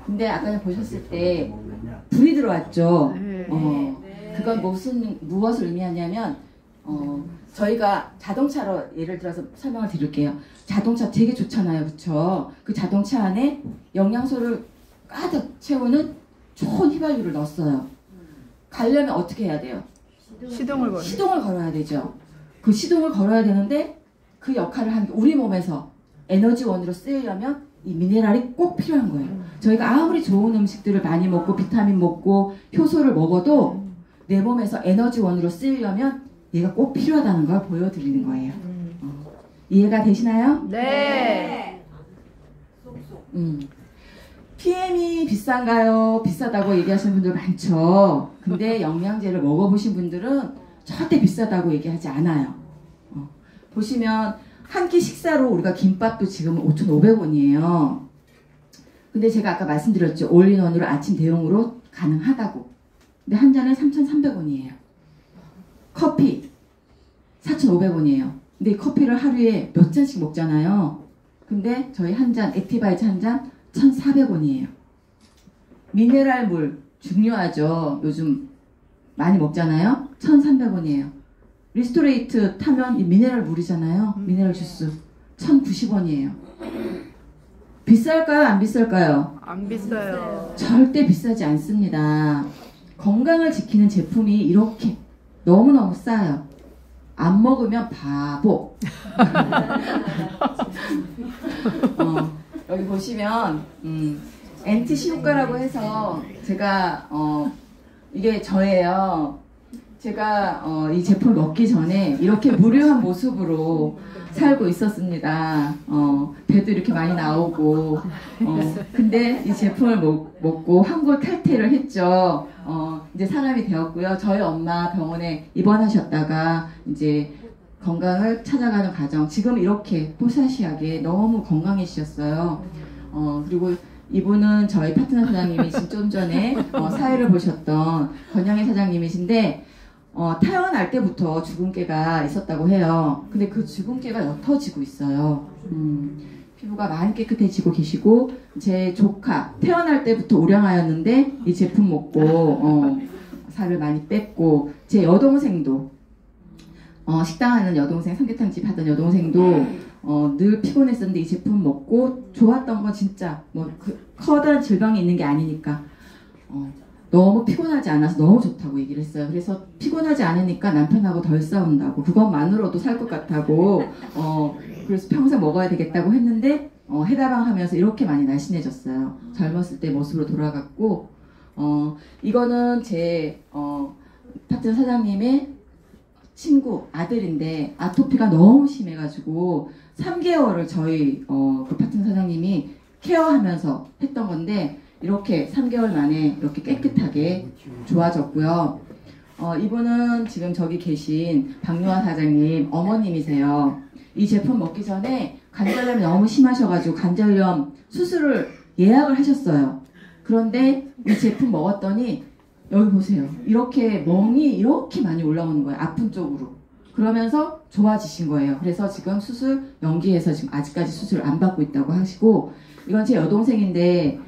근데 아까 보셨을 때 불이 들어왔죠. 그건 무엇을 의미하냐면 저희가 자동차로 예를 들어서 설명을 드릴게요. 자동차 되게 좋잖아요. 그쵸? 그 자동차 안에 영양소를 가득 채우는 좋은 휘발유를 넣었어요. 가려면 어떻게 해야 돼요? 시동을 걸어야 되죠. 그 시동을 걸어야 되는데 그 역할을 하는 게 우리 몸에서 에너지원으로 쓰이려면 이 미네랄이 꼭 필요한 거예요. 저희가 아무리 좋은 음식들을 많이 먹고 비타민 먹고 효소를 먹어도 내 몸에서 에너지원으로 쓰이려면 얘가 꼭 필요하다는 걸 보여드리는 거예요. 이해가 되시나요? 네. PM이 비싼가요? 비싸다고 얘기하시는 분들 많죠. 근데 영양제를 먹어보신 분들은 절대 비싸다고 얘기하지 않아요. 보시면 한 끼 식사로 우리가 김밥도 지금 5,500원이에요. 근데 제가 아까 말씀드렸죠. 올인원으로 아침 대용으로 가능하다고. 근데 한 잔에 3,300원이에요. 커피 4,500원이에요. 근데 이 커피를 하루에 몇 잔씩 먹잖아요. 근데 저희 한 잔, 액티바이즈 한 잔 1,400원이에요. 미네랄 물 중요하죠. 요즘 많이 먹잖아요. 1,300원이에요. 리스토레이트 타면 이 미네랄 물이잖아요. 미네랄 주스 1,090원이에요. 비쌀까요? 안 비쌀까요? 안 비싸요. 절대 비싸지 않습니다. 건강을 지키는 제품이 이렇게 너무너무 싸요. 안 먹으면 바보. 여기 보시면 엔트 시효과라고 해서 제가 이게 저예요. 제가 이 제품 먹기 전에 이렇게 무료한 모습으로 살고 있었습니다. 배도 이렇게 많이 나오고 근데 이 제품을 먹고 환골 탈태를 했죠. 이제 사람이 되었고요. 저희 엄마 병원에 입원하셨다가 이제 건강을 찾아가는 과정. 지금 이렇게 뽀샤시하게 너무 건강해지셨어요. 그리고 이분은 저희 파트너 사장님이신 좀 전에 사회를 보셨던 권양희 사장님이신데 태어날 때부터 주근깨가 있었다고 해요. 근데 그 주근깨가 옅어지고 있어요. 피부가 많이 깨끗해지고 계시고 제 조카 태어날 때부터 우량하였는데 이 제품 먹고 살을 많이 뺐고 제 여동생도 식당 하는 여동생 삼계탕집 하던 여동생도 늘 피곤했었는데 이 제품 먹고 좋았던 건 진짜 뭐 커다란 질병이 있는 게 아니니까 너무 피곤하지 않아서 너무 좋다고 얘기를 했어요. 그래서 피곤하지 않으니까 남편하고 덜 싸운다고 그것만으로도 살 것 같다고 그래서 평생 먹어야 되겠다고 했는데 해다방 하면서 이렇게 많이 날씬해졌어요. 젊었을 때 모습으로 돌아갔고 이거는 제 파트너 사장님의 친구 아들인데 아토피가 너무 심해가지고 3개월을 저희 그 파트너 사장님이 케어하면서 했던 건데 이렇게 3개월 만에 이렇게 깨끗하게 좋아졌고요. 이분은 지금 저기 계신 박요한 사장님 어머님이세요. 이 제품 먹기 전에 관절염이 너무 심하셔가지고 관절염 수술을 예약을 하셨어요. 그런데 이 제품 먹었더니 여기 보세요. 이렇게 멍이 이렇게 많이 올라오는 거예요. 아픈 쪽으로. 그러면서 좋아지신 거예요. 그래서 지금 수술 연기해서 지금 아직까지 수술을 안 받고 있다고 하시고 이건 제 여동생인데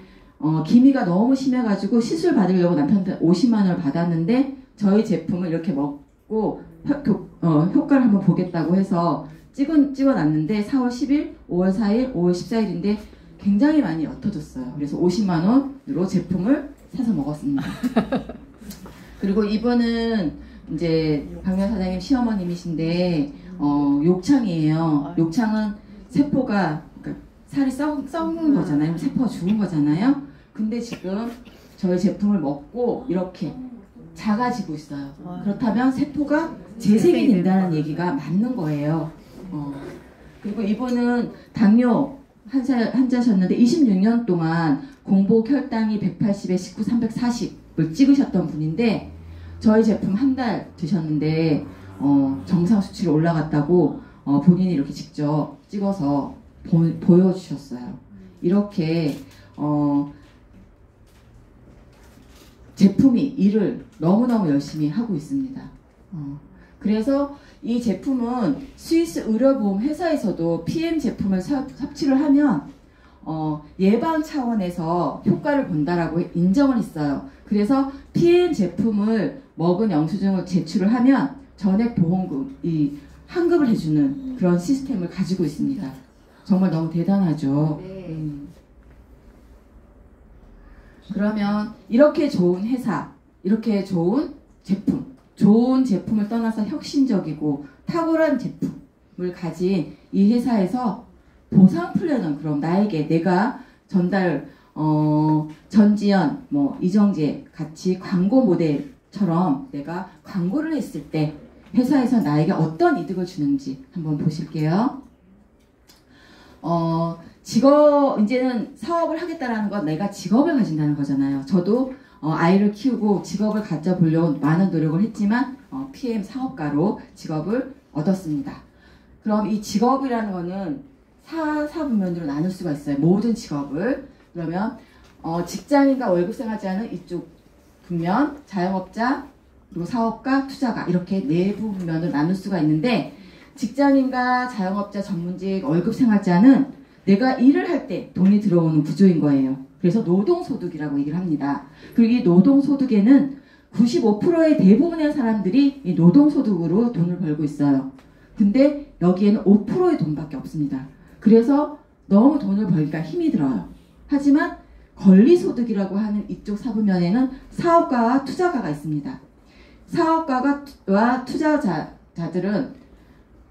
기미가 너무 심해가지고 시술 받으려고 남편한테 50만 원을 받았는데 저희 제품을 이렇게 먹고 효과를 한번 보겠다고 해서 찍어놨는데 4월 10일, 5월 4일, 5월 14일인데 굉장히 많이 옅어졌어요. 그래서 50만 원으로 제품을 사서 먹었습니다. 그리고 이분은 이제 박요한 사장님 시어머님이신데 욕창이에요. 욕창은 세포가 그러니까 살이 썩는 거잖아요. 세포가 죽은 거잖아요. 근데 지금 저희 제품을 먹고 이렇게 작아지고 있어요. 그렇다면 세포가 재생이 된다는 얘기가 맞는 거예요. 그리고 이분은 당뇨 환자셨는데 26년 동안 공복 혈당이 180에 19, 340을 찍으셨던 분인데 저희 제품 한 달 드셨는데 정상 수치로 올라갔다고 본인이 이렇게 직접 찍어서 보여주셨어요. 이렇게 제품이 일을 너무너무 열심히 하고 있습니다. 그래서 이 제품은 스위스 의료보험 회사에서도 PM 제품을 섭취를 하면 예방 차원에서 효과를 본다라고 인정을 했어요. 그래서 PM 제품을 먹은 영수증을 제출을 하면 전액 보험금이 환급을 해주는 그런 시스템을 가지고 있습니다. 정말 너무 대단하죠. 그러면 이렇게 좋은 회사, 이렇게 좋은 제품을 떠나서 혁신적이고 탁월한 제품을 가진 이 회사에서 보상 플랜은 그럼 나에게 내가 전지현, 이정재 같이 광고 모델처럼 내가 광고를 했을 때 회사에서 나에게 어떤 이득을 주는지 한번 보실게요. 이제는 사업을 하겠다라는 건 내가 직업을 가진다는 거잖아요. 저도 아이를 키우고 직업을 가져보려고 많은 노력을 했지만 PM 사업가로 직업을 얻었습니다. 그럼 이 직업이라는 거는 사분면으로 나눌 수가 있어요. 모든 직업을. 그러면 직장인과 월급생활자는 이쪽 분면, 자영업자, 그리고 사업가, 투자가 이렇게 네 부분면으로 나눌 수가 있는데 직장인과 자영업자, 전문직, 월급생활자는 내가 일을 할 때 돈이 들어오는 구조인 거예요. 그래서 노동소득이라고 얘기를 합니다. 그리고 이 노동소득에는 95%의 대부분의 사람들이 이 노동소득으로 돈을 벌고 있어요. 근데 여기에는 5%의 돈밖에 없습니다. 그래서 너무 돈을 벌기가 힘이 들어요. 하지만 권리소득이라고 하는 이쪽 사부면에는 사업가와 투자가가 있습니다. 사업가와 투자자들은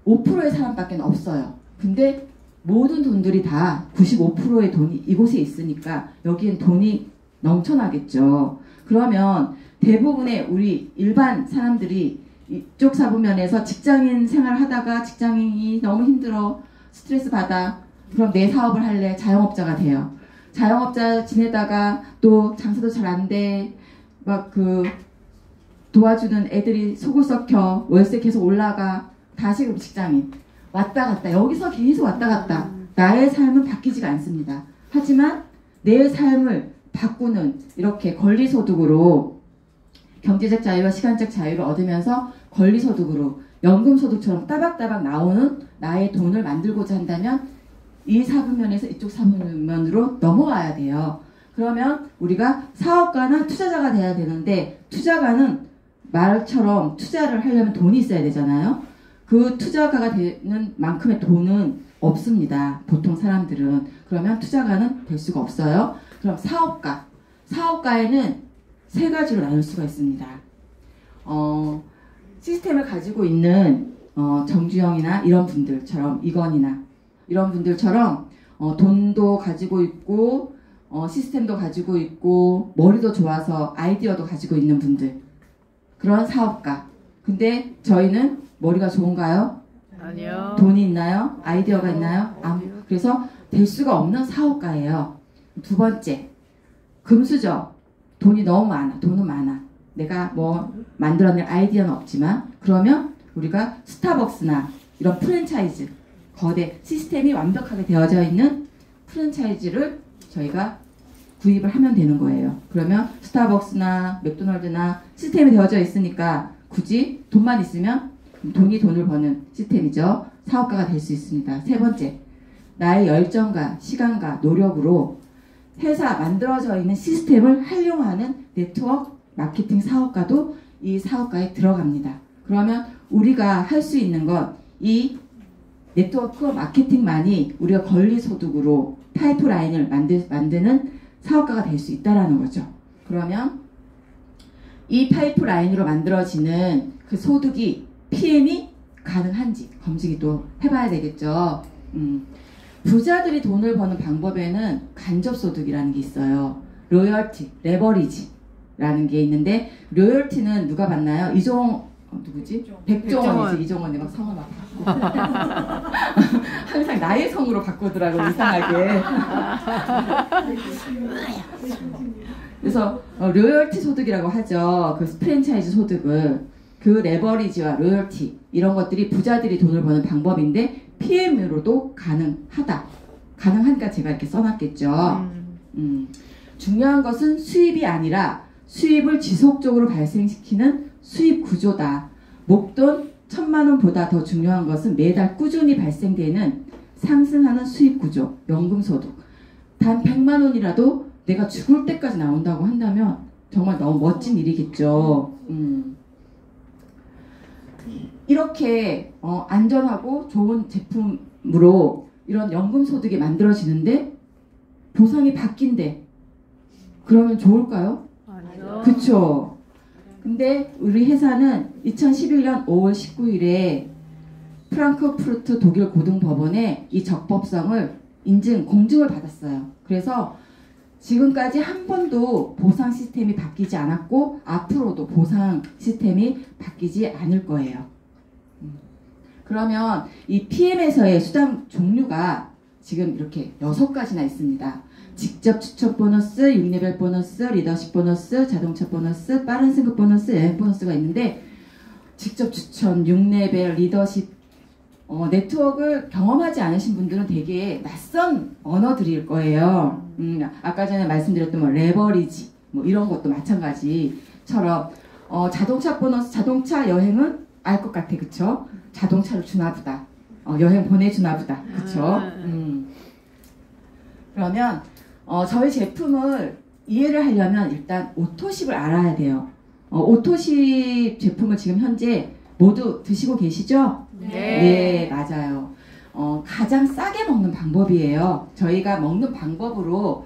5%의 사람밖에 없어요. 근데 모든 돈들이 다 95%의 돈이 이곳에 있으니까 여기엔 돈이 넘쳐나겠죠. 그러면 대부분의 우리 일반 사람들이 이쪽 사부면에서 직장인 생활을 하다가 직장인이 너무 힘들어 스트레스 받아 그럼 내 사업을 할래 자영업자가 돼요. 자영업자 지내다가 또 장사도 잘 안 돼 막 그 도와주는 애들이 속을 썩혀 월세 계속 올라가 다시 그럼 직장인 왔다 갔다 여기서 계속 왔다 갔다 나의 삶은 바뀌지가 않습니다. 하지만 내 삶을 바꾸는 이렇게 권리소득으로 경제적 자유와 시간적 자유를 얻으면서 권리소득으로 연금소득처럼 따박따박 나오는 나의 돈을 만들고자 한다면 이 사부면에서 이쪽 사부면으로 넘어와야 돼요. 그러면 우리가 사업가나 투자자가 돼야 되는데 투자가는 말처럼 투자를 하려면 돈이 있어야 되잖아요. 그 투자가가 되는 만큼의 돈은 없습니다. 보통 사람들은. 그러면 투자가는 될 수가 없어요. 그럼 사업가. 사업가에는 세 가지로 나눌 수가 있습니다. 시스템을 가지고 있는 정주영이나 이런 분들처럼 이건이나 이런 분들처럼 돈도 가지고 있고 시스템도 가지고 있고 머리도 좋아서 아이디어도 가지고 있는 분들 그런 사업가. 근데 저희는 머리가 좋은가요? 아니요. 돈이 있나요? 아이디어가 있나요? 그래서 될 수가 없는 사업가예요. 두 번째, 금수저. 돈이 너무 많아. 돈은 많아. 내가 뭐 만들어낼 아이디어는 없지만 그러면 우리가 스타벅스나 이런 프랜차이즈 거대 시스템이 완벽하게 되어져 있는 프랜차이즈를 저희가 구입을 하면 되는 거예요. 그러면 스타벅스나 맥도날드나 시스템이 되어져 있으니까 굳이 돈만 있으면 돈이 돈을 버는 시스템이죠. 사업가가 될 수 있습니다. 세 번째, 나의 열정과 시간과 노력으로 회사 만들어져 있는 시스템을 활용하는 네트워크 마케팅 사업가도 이 사업가에 들어갑니다. 그러면 우리가 할 수 있는 건 이 네트워크 마케팅만이 우리가 권리소득으로 파이프라인을 만드는 사업가가 될 수 있다는 거죠. 그러면 이 파이프라인으로 만들어지는 그 소득이 PM이 가능한지 검증이 또 해봐야 되겠죠. 부자들이 돈을 버는 방법에는 간접소득이라는 게 있어요. 로열티, 레버리지라는 게 있는데 로열티는 누가 받나요? 누구지? 백종원이지. 이종원이 막 성을 막 바꾸고 항상 나의 성으로 바꾸더라고 이상하게. 그래서 로열티 소득이라고 하죠. 그 프랜차이즈 소득을 그 레버리지와 로열티 이런 것들이 부자들이 돈을 버는 방법인데 PM으로도 가능하니까 제가 이렇게 써놨겠죠. 중요한 것은 수입이 아니라 수입을 지속적으로 발생시키는 수입 구조다. 목돈 1,000만원보다 더 중요한 것은 매달 꾸준히 발생되는 상승하는 수입 구조, 연금소득. 단 100만원이라도 내가 죽을 때까지 나온다고 한다면 정말 너무 멋진 일이겠죠. 이렇게 안전하고 좋은 제품으로 이런 연금소득이 만들어지는데 보상이 바뀐대. 그러면 좋을까요? 아니요. 그쵸? 근데 우리 회사는 2011년 5월 19일에 프랑크푸르트 독일 고등법원에 이 적법성을 공증을 받았어요. 그래서 지금까지 한 번도 보상 시스템이 바뀌지 않았고 앞으로도 보상 시스템이 바뀌지 않을 거예요. 그러면 이 PM에서의 수당 종류가 지금 이렇게 6가지나 있습니다. 직접 추천 보너스, 6레벨 보너스, 리더십 보너스, 자동차 보너스, 빠른 승급 보너스, 여행 보너스가 있는데 직접 추천, 6레벨, 리더십 네트워크를 경험하지 않으신 분들은 되게 낯선 언어들일 거예요. 아까 전에 말씀드렸던 뭐 레버리지 뭐 이런 것도 마찬가지처럼 자동차 보너스, 자동차 여행은 알 것 같아, 그쵸? 자동차를 주나 보다. 여행 보내주나 보다, 그쵸? 그러면 저희 제품을 이해를 하려면 일단 오토십을 알아야 돼요. 오토십 제품을 지금 현재 모두 드시고 계시죠? 네, 맞아요. 가장 싸게 먹는 방법이에요. 저희가 먹는 방법으로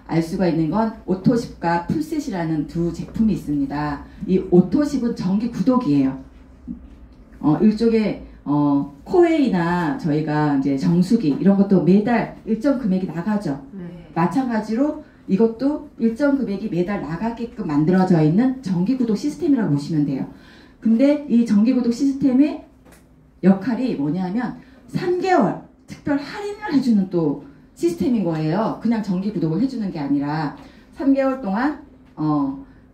알 수가 있는 건 오토십과 풀셋이라는 두 제품이 있습니다. 이 오토십은 정기 구독이에요. 일종의 코웨이나 저희가 이제 정수기 이런 것도 매달 일정 금액이 나가죠. 마찬가지로 이것도 일정 금액이 매달 나가게끔 만들어져 있는 정기 구독 시스템이라고 보시면 돼요. 근데 이 정기 구독 시스템의 역할이 뭐냐면 3개월 특별 할인을 해주는 또 시스템인 거예요. 그냥 정기 구독을 해주는 게 아니라 3개월 동안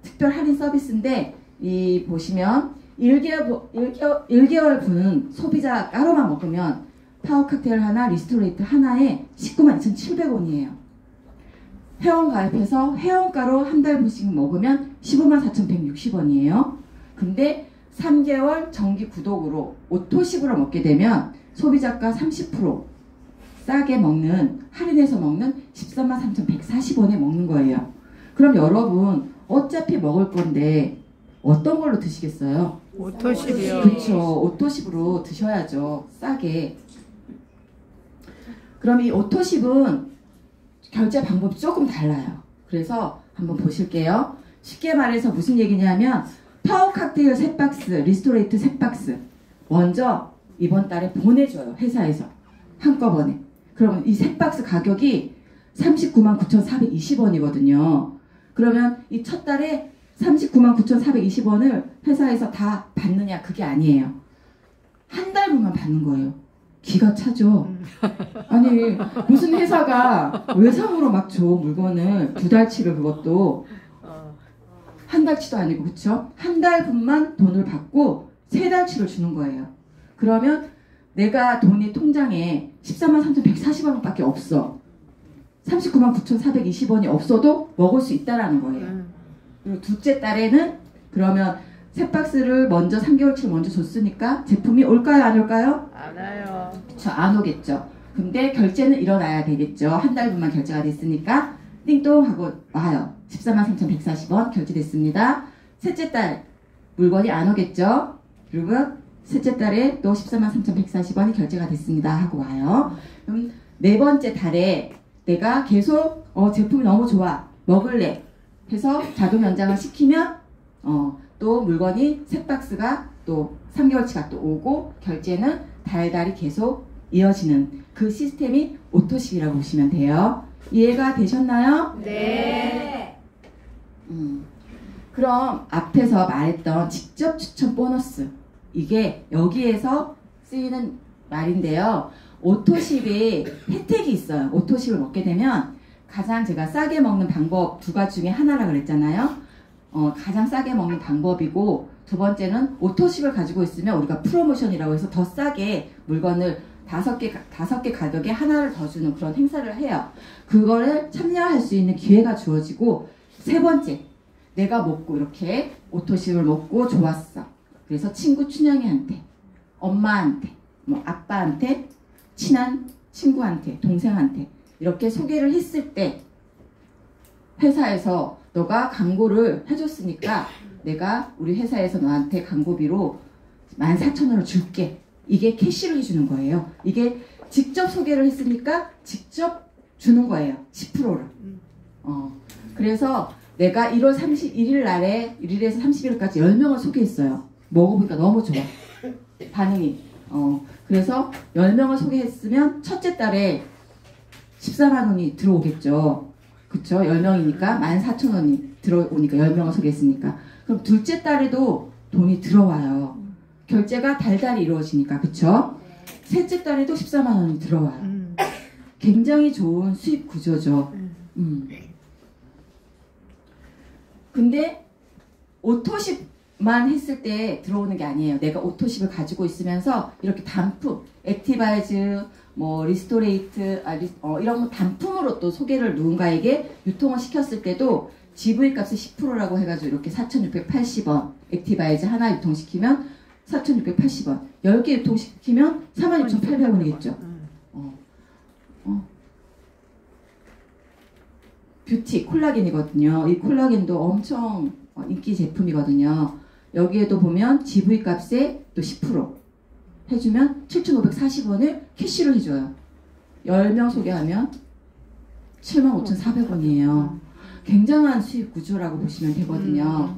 특별 할인 서비스인데 이 보시면 1개월 분은 소비자 따로만 먹으면 파워 칵테일 하나, 리스토레이트 하나에 192,700원이에요. 회원 가입해서 회원가로 한 달 분씩 먹으면 154,160원이에요. 근데 3개월 정기 구독으로 오토십으로 먹게 되면 소비자가 30% 싸게 먹는, 할인해서 먹는 133,140원에 먹는 거예요. 그럼 여러분 어차피 먹을 건데 어떤 걸로 드시겠어요? 오토십이요. 그렇죠. 오토십으로 드셔야죠. 싸게. 그럼 이 오토십은 결제 방법이 조금 달라요. 그래서 한번 보실게요. 쉽게 말해서 무슨 얘기냐면 파워 칵테일 3박스, 리스토레이트 3박스 먼저 이번 달에 보내줘요. 회사에서 한꺼번에. 그러면 이 3박스 가격이 399,420원이거든요. 그러면 이 첫 달에 399,420원을 회사에서 다 받느냐? 그게 아니에요. 한 달분만 받는 거예요. 기가 차죠. 아니 무슨 회사가 외상으로 막 줘 물건을 2달치를 그것도 한 달치도 아니고 그쵸? 한 달분만 돈을 받고 3달치를 주는 거예요. 그러면 내가 돈이 통장에 133,140원 밖에 없어. 399,420원이 없어도 먹을 수 있다라는 거예요. 그리고 둘째 달에는 그러면 3박스를 먼저 3개월치 먼저 줬으니까 제품이 올까요 안 올까요? 안 와요. 그쵸, 안 오겠죠. 근데 결제는 일어나야 되겠죠. 한 달분만 결제가 됐으니까 띵동 하고 와요. 143,140원 결제됐습니다. 셋째 달 물건이 안 오겠죠. 그리고 셋째 달에 또 133,140원이 결제가 됐습니다 하고 와요. 그럼 네 번째 달에 내가 계속 제품이 너무 좋아 먹을래 해서 자동 연장을 시키면 또 물건이 3박스가 또 3개월치가 또 오고 결제는 달달이 계속 이어지는 그 시스템이 오토십이라고 보시면 돼요. 이해가 되셨나요? 네. 그럼 앞에서 말했던 직접 추천 보너스 이게 여기에서 쓰이는 말인데요. 오토십이 혜택이 있어요. 오토십을 먹게 되면 가장 제가 싸게 먹는 방법 2가지 중에 하나라 그랬잖아요. 가장 싸게 먹는 방법이고 두 번째는 오토십을 가지고 있으면 우리가 프로모션이라고 해서 더 싸게 물건을 5개 가격에 하나를 더 주는 그런 행사를 해요. 그거를 참여할 수 있는 기회가 주어지고 세 번째 내가 먹고 이렇게 오토십을 먹고 좋았어. 그래서 친구 춘영이한테 엄마한테 뭐 아빠한테 친한 친구한테 동생한테 이렇게 소개를 했을 때 회사에서 너가 광고를 해줬으니까 내가 우리 회사에서 너한테 광고비로 14,000원을 줄게. 이게 캐시로 해주는 거예요. 이게 직접 소개를 했으니까 직접 주는 거예요. 10%를. 그래서 내가 1월 31일 날에 1일에서 31일까지 10명을 소개했어요. 먹어보니까 너무 좋아. 반응이. 그래서 10명을 소개했으면 첫째 달에 14만 원이 들어오겠죠. 그쵸? 10명이니까 14,000원이 들어오니까 10명을 소개했으니까. 그럼 둘째 달에도 돈이 들어와요. 결제가 달달이 이루어지니까. 그쵸? 셋째 달에도 14만 원이 들어와요. 굉장히 좋은 수입 구조죠. 근데 오토십만 했을 때 들어오는 게 아니에요. 내가 오토십을 가지고 있으면서 이렇게 단품, 액티바이즈, 뭐 리스토레이트, 이런 거 단품으로 또 소개를 누군가에게 유통을 시켰을 때도 GV 값이 10%라고 해가지고 이렇게 4,680원, 액티바이즈 하나 유통시키면 4,680원, 10개 유통시키면 46,800원이겠죠. 뷰티 콜라겐이거든요. 이 콜라겐도 엄청 인기 제품이거든요. 여기에도 보면 GV 값에 또 10% 해주면 7,540원을 캐시로 해줘요. 10명 소개하면 75,400원이에요. 굉장한 수익 구조라고 보시면 되거든요.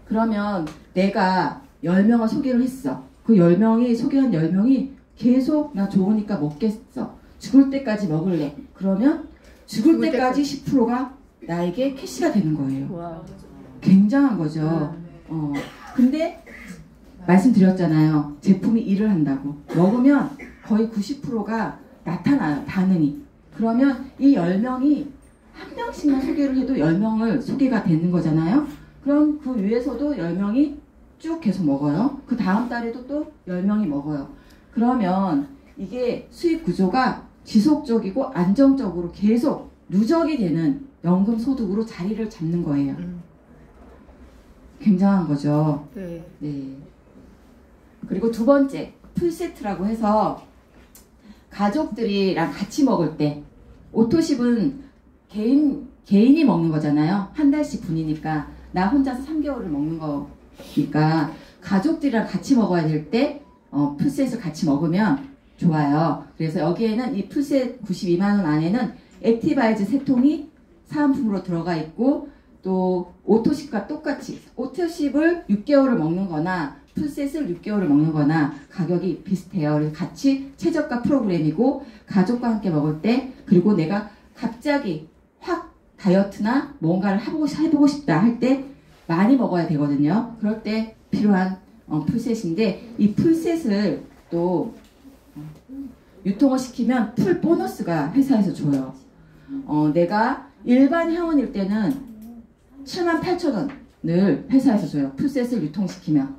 그러면 내가 10명을 소개를 했어. 그 10명이 소개한 10명이 계속 나 좋으니까 먹겠어. 죽을 때까지 먹을래. 그러면 죽을 때까지 10%가 나에게 캐시가 되는 거예요. 와. 굉장한 거죠. 근데 말씀드렸잖아요. 제품이 일을 한다고. 먹으면 거의 90%가 나타나요. 반응이. 그러면 이 10명이 한 명씩만 소개를 해도 10명을 소개가 되는 거잖아요. 그럼 그 위에서도 10명이 쭉 계속 먹어요. 그 다음 달에도 또 10명이 먹어요. 그러면 이게 수익 구조가 지속적이고 안정적으로 계속 누적이 되는 연금 소득으로 자리를 잡는 거예요. 굉장한 거죠. 네. 네. 그리고 두 번째, 풀세트라고 해서 가족들이랑 같이 먹을 때, 오토십은 개인이 먹는 거잖아요. 한 달씩 분이니까. 나 혼자서 3개월을 먹는 거니까 가족들이랑 같이 먹어야 될 때 풀셋을 같이 먹으면 좋아요. 그래서 여기에는 이 풀셋 92만원 안에는 액티바이즈 3통이 사은품으로 들어가 있고, 또 오토십과 똑같이 오토십을 6개월을 먹는 거나 풀셋을 6개월을 먹는 거나 가격이 비슷해요. 그래서 같이 최저가 프로그램이고, 가족과 함께 먹을 때, 그리고 내가 갑자기 확 다이어트나 뭔가를 해보고 싶다 할 때 많이 먹어야 되거든요. 그럴 때 필요한 풀셋인데, 이 풀셋을 또 유통을 시키면 풀 보너스가 회사에서 줘요. 내가 일반 회원일 때는 78,000원을 회사에서 줘요. 풀셋을 유통시키면.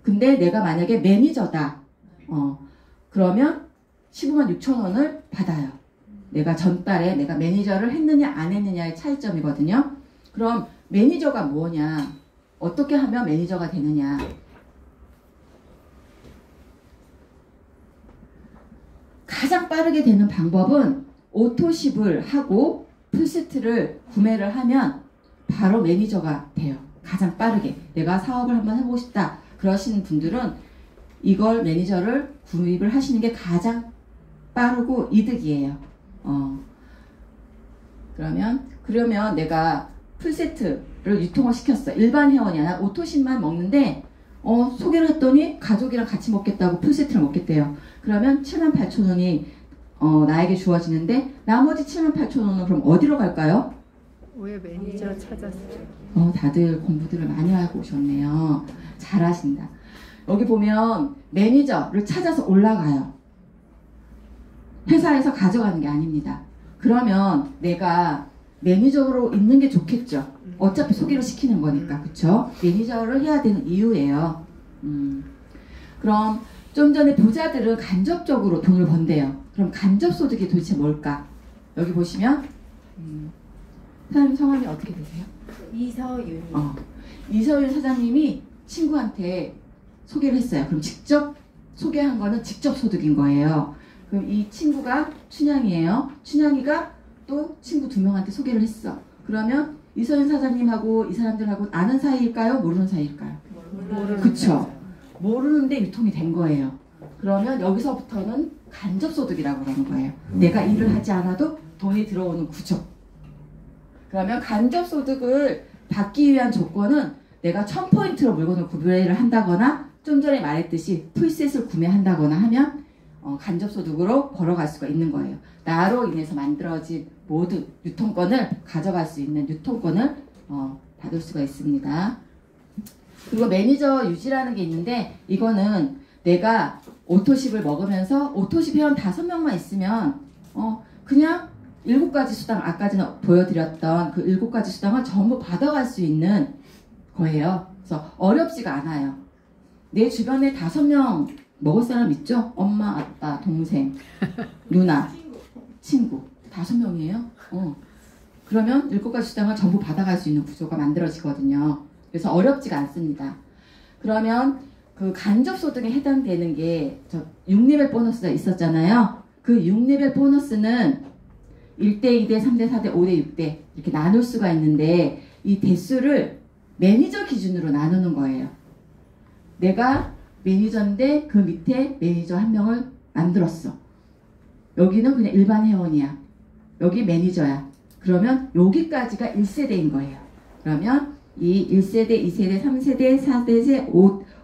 근데 내가 만약에 매니저다. 그러면 156,000원을 받아요. 내가 전달에 내가 매니저를 했느냐 안 했느냐의 차이점이거든요. 그럼 매니저가 뭐냐? 어떻게 하면 매니저가 되느냐? 가장 빠르게 되는 방법은 오토십을 하고 풀세트를 구매를 하면 바로 매니저가 돼요. 가장 빠르게. 내가 사업을 한번 해보고 싶다. 그러시는 분들은 이걸 매니저를 구입을 하시는 게 가장 빠르고 이득이에요. 그러면 내가 풀세트를 유통을 시켰어. 일반 회원이야. 난 오토십만 먹는데 소개를 했더니 가족이랑 같이 먹겠다고 풀세트를 먹겠대요. 그러면 78,000원이 나에게 주어지는데, 나머지 78,000원은 그럼 어디로 갈까요? 왜 매니저 찾았어요? 다들 공부들을 많이 하고 오셨네요. 잘하신다. 여기 보면 매니저를 찾아서 올라가요. 회사에서 가져가는 게 아닙니다. 그러면 내가 매니저로 있는 게 좋겠죠. 어차피 소개를 시키는 거니까. 그쵸? 매니저를 해야 되는 이유예요. 그럼 좀 전에 부자들은 간접적으로 돈을 번대요. 그럼 간접소득이 도대체 뭘까? 여기 보시면 사장님 성함이 어떻게 되세요? 이서윤이요. 이서윤 사장님이 친구한테 소개를 했어요. 그럼 직접 소개한 거는 직접 소득인 거예요. 그럼 이 친구가 춘향이에요. 춘향이가 또 친구 2명한테 소개를 했어. 그러면 이서윤 사장님하고 이 사람들하고 아는 사이일까요? 모르는 사이일까요? 그쵸? 모르는데 유통이 된 거예요. 그러면 여기서부터는 간접소득이라고 그러는 거예요. 내가 일을 하지 않아도 돈이 들어오는 구조. 그러면 간접소득을 받기 위한 조건은 내가 1000포인트로 물건을 구매를 한다거나, 좀 전에 말했듯이 풀셋을 구매한다거나 하면 간접소득으로 벌어갈 수가 있는 거예요. 나로 인해서 만들어진 모든 유통권을 가져갈 수 있는 유통권을 받을 수가 있습니다. 그리고 매니저 유지라는 게 있는데, 이거는 내가 오토십을 먹으면서 오토십 회원 5명만 있으면 그냥 7가지 수당, 아까 전에 보여드렸던 그 7가지 수당을 전부 받아갈 수 있는 거예요. 그래서 어렵지가 않아요. 내 주변에 5명 먹을 사람 있죠? 엄마, 아빠, 동생, 누나, 친구 5명이에요. 그러면 7가지 수당을 전부 받아갈 수 있는 구조가 만들어지거든요. 그래서 어렵지가 않습니다. 그러면 그 간접소득에 해당되는 게 저 6레벨 보너스가 있었잖아요. 그 6레벨 보너스는 1대 2대 3대 4대 5대 6대 이렇게 나눌 수가 있는데 이 대수를 매니저 기준으로 나누는 거예요. 내가 매니저인데 그 밑에 매니저 한 명을 만들었어. 여기는 그냥 일반 회원이야. 여기 매니저야. 그러면 여기까지가 1세대인 거예요. 그러면 이 1세대, 2세대, 3세대, 4세대,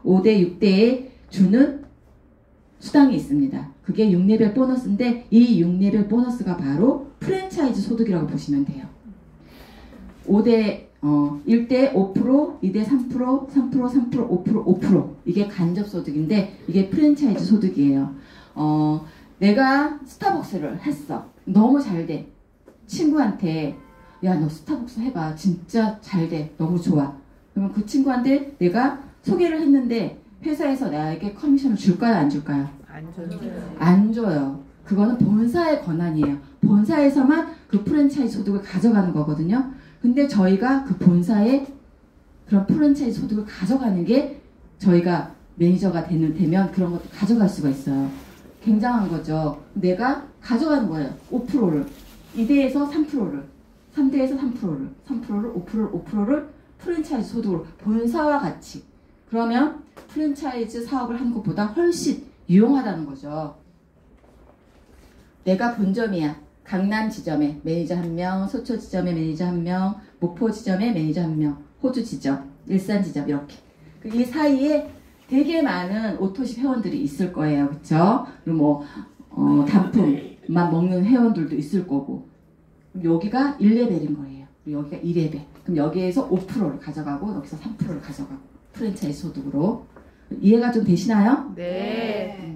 5대, 6대에 주는 수당이 있습니다. 그게 6레벨 보너스인데 이 6레벨 보너스가 바로 프랜차이즈 소득이라고 보시면 돼요. 1대 5%, 2대 3%, 3%, 3%, 5%, 5% 이게 간접소득인데 이게 프랜차이즈 소득이에요. 내가 스타벅스를 했어. 너무 잘 돼. 친구한테 야, 너 스타벅스 해봐. 진짜 잘 돼. 너무 좋아. 그러면 그 친구한테 내가 소개를 했는데 회사에서 나에게 커미션을 줄까요? 안 줄까요? 안 줘요. 그거는 본사의 권한이에요. 본사에서만 그 프랜차이즈 소득을 가져가는 거거든요. 근데 저희가 그 본사의 그런 프랜차이즈 소득을 가져가는 게 저희가 매니저가 되면 그런 것도 가져갈 수가 있어요. 굉장한 거죠. 내가 가져가는 거예요. 5%를. 2대에서 3%를. 3대에서 3%를. 3%를 5%를 프랜차이즈 소득으로 본사와 같이. 그러면 프랜차이즈 사업을 하는 것보다 훨씬 유용하다는 거죠. 내가 본점이야. 강남 지점에 매니저 1명, 소초 지점에 매니저 1명, 목포 지점에 매니저 1명, 호주 지점, 일산 지점 이렇게. 이 사이에 되게 많은 오토십 회원들이 있을 거예요. 그쵸? 그리고 뭐 단품만 먹는 회원들도 있을 거고. 여기가 1레벨인 거예요. 그리고 여기가 2레벨. 그럼 여기에서 5%를 가져가고 여기서 3%를 가져가고 프랜차이즈 소득으로. 이해가 좀 되시나요? 네.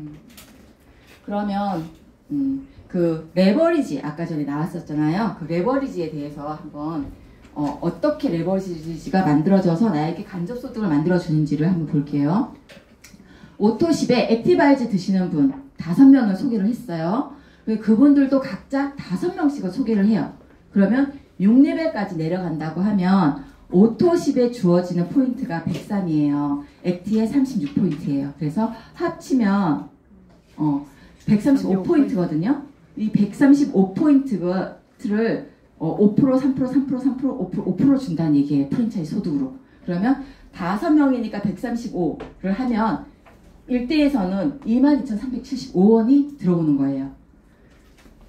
그러면 그 레버리지 아까 전에 나왔었잖아요. 그 레버리지에 대해서 한번 어떻게 레버리지가 만들어져서 나에게 간접소득을 만들어주는지를 한번 볼게요. 오토십에 액티바이즈 드시는 분 5명을 소개를 했어요. 그분들도 각자 5명씩을 소개를 해요. 그러면 6레벨까지 내려간다고 하면 오토십에 주어지는 포인트가 103이에요. 액티에 36포인트예요. 그래서 합치면 135포인트거든요. 이 135포인트를 5%, 3%, 3%, 3%, 5% 준다는 얘기예요. 프랜차이즈 소득으로. 그러면 5명이니까 135를 하면 1대에서는 22,375원이 들어오는 거예요.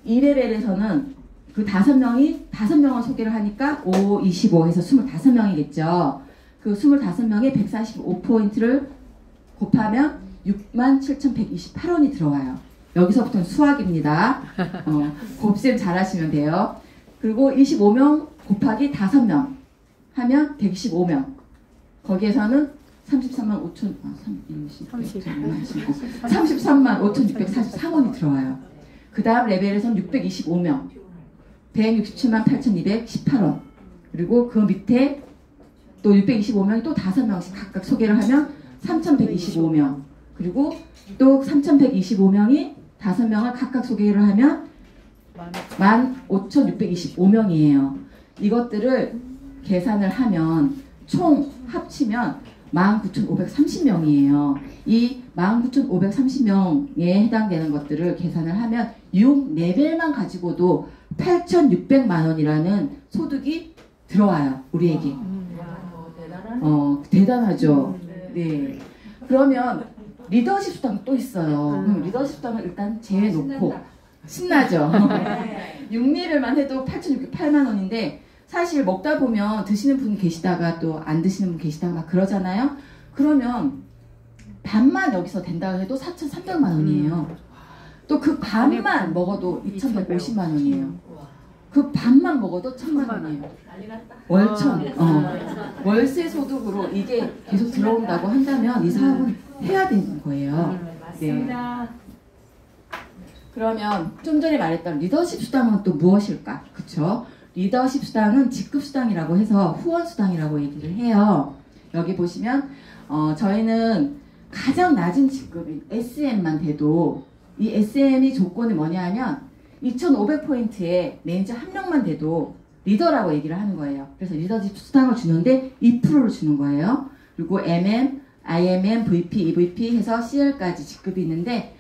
2레벨에서는 그 5명을 소개를 하니까 5, 25 해서 25명이겠죠. 그 25명에 145포인트를 곱하면 67,128원이 들어와요. 여기서부터는 수학입니다. 곱셈 잘 하시면 돼요. 그리고 25명 곱하기 5명 하면 115명. 거기에서는 33만 5,644원이 들어와요. 그 다음 레벨에서는 625명. 167만 8,218원. 그리고 그 밑에 또 625명이 또 5명씩 각각 소개를 하면 3,125명. 그리고 또 3,125명이 5명을 각각 소개를 하면 15,625명이에요. 이것들을 계산을 하면 총 합치면 19,530명이에요. 이 19,530명에 해당되는 것들을 계산을 하면 6레벨만 가지고도 8,600만 원이라는 소득이 들어와요. 우리에게. 대단하죠. 네. 그러면 리더십 수당 또 있어요. 리더십 수당을 일단 제외놓고 신나죠. 6레벨만 해도 8,608만 원인데 사실 먹다 보면 드시는 분 계시다가 또 안 드시는 분 계시다가 막 그러잖아요. 그러면 반만 여기서 된다고 해도 4,300만 원이에요. 또 그 반만 먹어도 2,150만 원이에요. 그 반만 먹어도 1,000만 원이에요. 월천. 월세 소득으로 이게 계속 들어온다고 한다면 이 사업은 해야 되는 거예요. 네. 그러면 좀 전에 말했던 리더십 수당은 또 무엇일까? 그쵸? 리더십 수당은 직급 수당이라고 해서 후원 수당이라고 얘기를 해요. 여기 보시면 저희는 가장 낮은 직급인 SM만 돼도 이 SM이 조건이 뭐냐 하면 2,500포인트에 매니저 1명만 돼도 리더라고 얘기를 하는 거예요. 그래서 리더십 수당을 주는데 2%를 주는 거예요. 그리고 MM, IMM, VP, EVP 해서 CL까지 직급이 있는데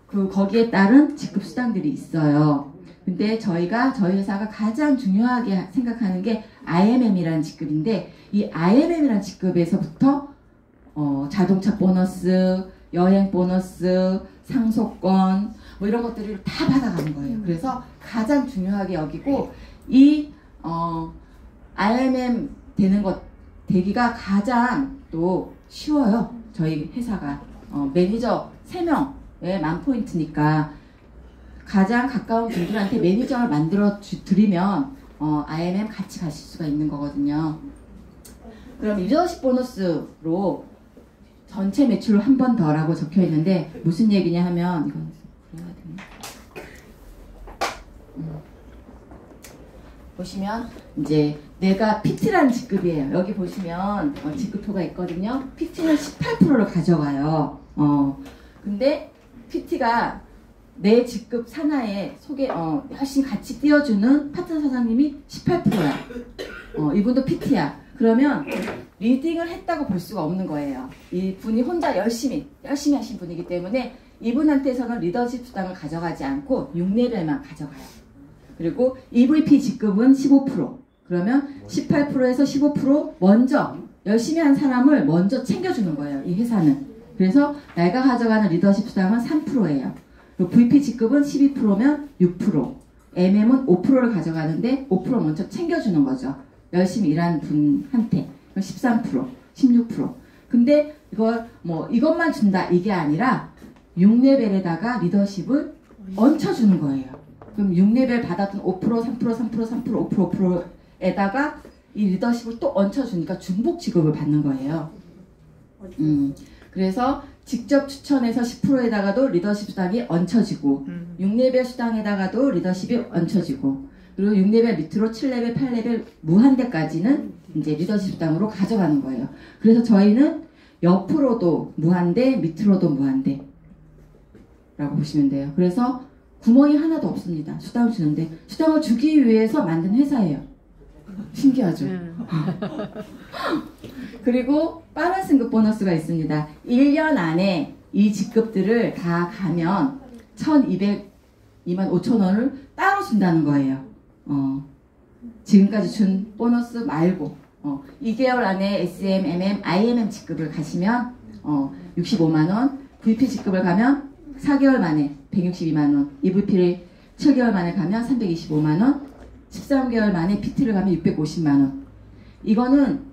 거기에 따른 직급 수당들이 있어요. 근데 저희 회사가 가장 중요하게 생각하는 게 IMM이라는 직급인데, 이 IMM이라는 직급에서부터 자동차 보너스, 여행 보너스, 상속권 뭐 이런 것들을 다 받아가는 거예요. 그래서 가장 중요하게 여기고, 이 IMM 되기가 가장 또 쉬워요. 저희 회사가 매니저 3명에 10,000포인트니까 가장 가까운 분들한테 매니저를 만들어 드리면 IMM 같이 가실 수가 있는 거거든요. 그럼 리더십 보너스로 전체 매출을 한 번 더라고 적혀 있는데 무슨 얘기냐 하면, 이건 그래야 되나? 보시면 이제 내가 PT라는 직급이에요. 여기 보시면 직급표가 있거든요. PT는 18%를 가져가요. 근데 PT가 내 직급 산하에 훨씬 같이 띄워주는 파트너 사장님이 18%야. 이분도 PT야. 그러면 리딩을 했다고 볼 수가 없는 거예요. 이 분이 혼자 열심히 하신 분이기 때문에 이분한테서는 리더십 수당을 가져가지 않고 6레벨만 가져가요. 그리고 EVP 직급은 15%. 그러면 18%에서 15% 먼저 열심히 한 사람을 먼저 챙겨주는 거예요. 이 회사는. 그래서 내가 가져가는 리더십 수당은 3%예요. 그리고 VP 직급은 12%면 6%. MM은 5%를 가져가는데 5% 먼저 챙겨주는 거죠. 열심히 일한 분한테. 13%, 16%. 근데 이것만 준다 이게 아니라 6레벨에다가 리더십을 얹혀주는 거예요. 그럼 6레벨 받았던 5%, 3%, 3%, 3%, 5%, 5%에다가 이 리더십을 또 얹혀주니까 중복 지급을 받는 거예요. 그래서 직접 추천해서 10%에다가도 리더십 수당이 얹혀지고 6레벨 수당에다가도 리더십이 얹혀지고, 그리고 6레벨 밑으로 7레벨, 8레벨 무한대까지는 이제 리더십 수당으로 가져가는 거예요. 그래서 저희는 옆으로도 무한대, 밑으로도 무한대 라고 보시면 돼요. 그래서 구멍이 하나도 없습니다. 수당을 주는데 수당을 주기 위해서 만든 회사예요. 신기하죠? 그리고 빠른 승급 보너스가 있습니다. 1년 안에 이 직급들을 다 가면 1,225,000원을 따로 준다는 거예요. 지금까지 준 보너스 말고 2개월 안에 SM, MM, IMM 직급을 가시면 65만원, VP 직급을 가면 4개월 만에 162만원, EVP를 7개월 만에 가면 325만원, 13개월 만에 PT를 가면 650만원. 이거는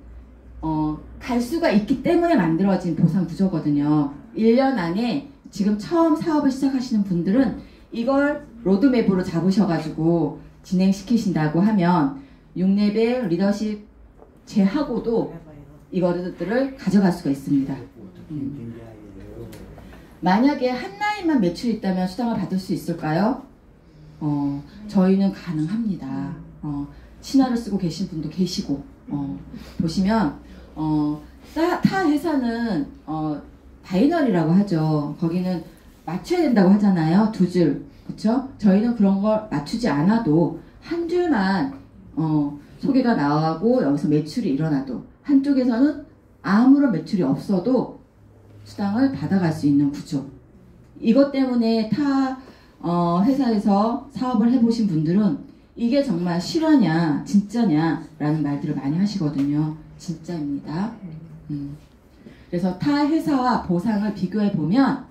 갈 수가 있기 때문에 만들어진 보상 구조거든요. 1년 안에 지금 처음 사업을 시작하시는 분들은 이걸 로드맵으로 잡으셔가지고 진행시키신다고 하면 6레벨 리더십 제하고도 이것들을 가져갈 수가 있습니다. 만약에 한 라인만 매출이 있다면 수당을 받을 수 있을까요? 저희는 가능합니다. 신화를 쓰고 계신 분도 계시고, 보시면 타 회사는 바이너리라고 하죠. 거기는 맞춰야 된다고 하잖아요. 2줄. 그쵸? 저희는 그런 걸 맞추지 않아도 한 줄만 소개가 나오고 여기서 매출이 일어나도, 한쪽에서는 아무런 매출이 없어도 수당을 받아갈 수 있는 구조. 이것 때문에 타 회사에서 사업을 해보신 분들은 이게 정말 실화냐 진짜냐 라는 말들을 많이 하시거든요. 진짜입니다. 그래서 타 회사와 보상을 비교해 보면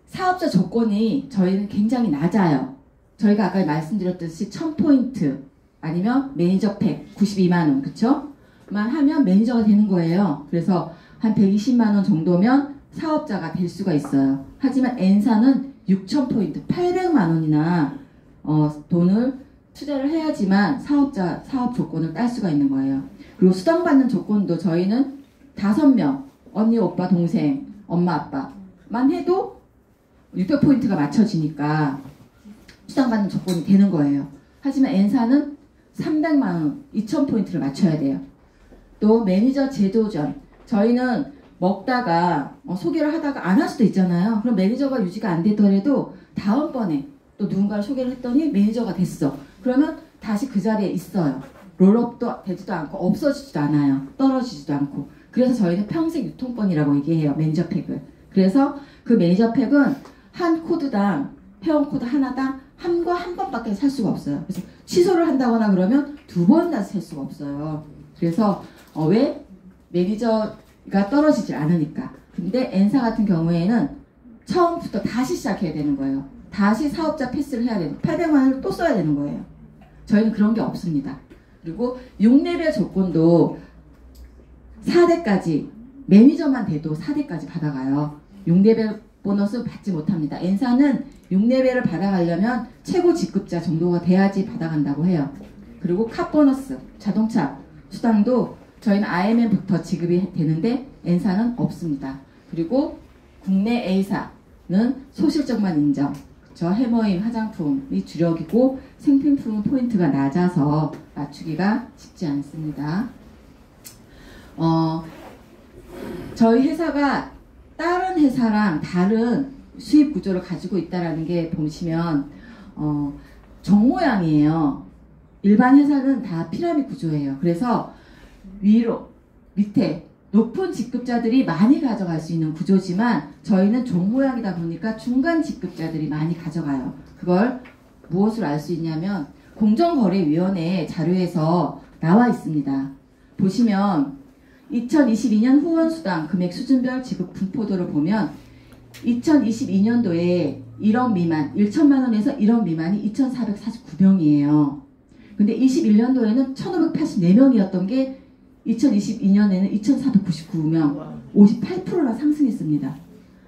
사업자 조건이 저희는 굉장히 낮아요. 저희가 아까 말씀드렸듯이 1000포인트 아니면 매니저 팩 92만원, 그쵸? 만 하면 매니저가 되는 거예요. 그래서 한 120만원 정도면 사업자가 될 수가 있어요. 하지만 N사는 6000포인트 800만원이나 돈을 투자를 해야지만 사업 조건을 딸 수가 있는 거예요. 그리고 수당받는 조건도 저희는 5명, 언니, 오빠, 동생, 엄마, 아빠만 해도 600포인트가 맞춰지니까 수당받는 조건이 되는 거예요. 하지만 N사는 300만원, 2000포인트를 맞춰야 돼요. 또 매니저 제도전, 저희는 먹다가 소개를 하다가 안 할 수도 있잖아요. 그럼 매니저가 유지가 안 되더라도 다음번에 또 누군가를 소개를 했더니 매니저가 됐어. 그러면 다시 그 자리에 있어요. 롤업도 되지도 않고 없어지지도 않아요. 떨어지지도 않고. 그래서 저희는 평생 유통권이라고 얘기해요. 매니저 팩을. 그래서 그 매니저 팩은 한 코드당 회원 코드 하나당 한 번밖에 살 수가 없어요. 그래서 취소를 한다거나 그러면 2번 다시 살 수가 없어요. 그래서 왜? 매니저가 떨어지질 않으니까. 근데 N사 같은 경우에는 처음부터 다시 시작해야 되는 거예요. 다시 사업자 패스를 해야 되는, 800만 원을 또 써야 되는 거예요. 저희는 그런 게 없습니다. 그리고 6레벨 조건도 4대까지, 매니저만 돼도 4대까지 받아가요. 6레벨 보너스 받지 못합니다. N사는 6레벨을 받아가려면 최고 직급자 정도가 돼야지 받아간다고 해요. 그리고 카 보너스, 자동차 수당도 저희는 IMM부터 지급이 되는데 N사는 없습니다. 그리고 국내 A사는 소실적만 인정. 그쵸? 해머임, 화장품이 주력이고 생필품 포인트가 낮아서 맞추기가 쉽지 않습니다. 저희 회사가 다른 회사랑 다른 수입 구조를 가지고 있다는 게 보시면 정 모양이에요. 일반 회사는 다 피라미드 구조예요. 그래서 위로, 밑에 높은 직급자들이 많이 가져갈 수 있는 구조지만 저희는 종 모양이다 보니까 중간 직급자들이 많이 가져가요. 그걸 무엇으로 알 수 있냐면 공정거래위원회 자료에서 나와 있습니다. 보시면 2022년 후원수당 금액 수준별 지급 분포도를 보면 2022년도에 1억 미만, 1천만 원에서 1억 미만이 2,449명이에요. 근데 21년도에는 1,584명이었던 게 2022년에는 2,499명, 58%나 상승했습니다.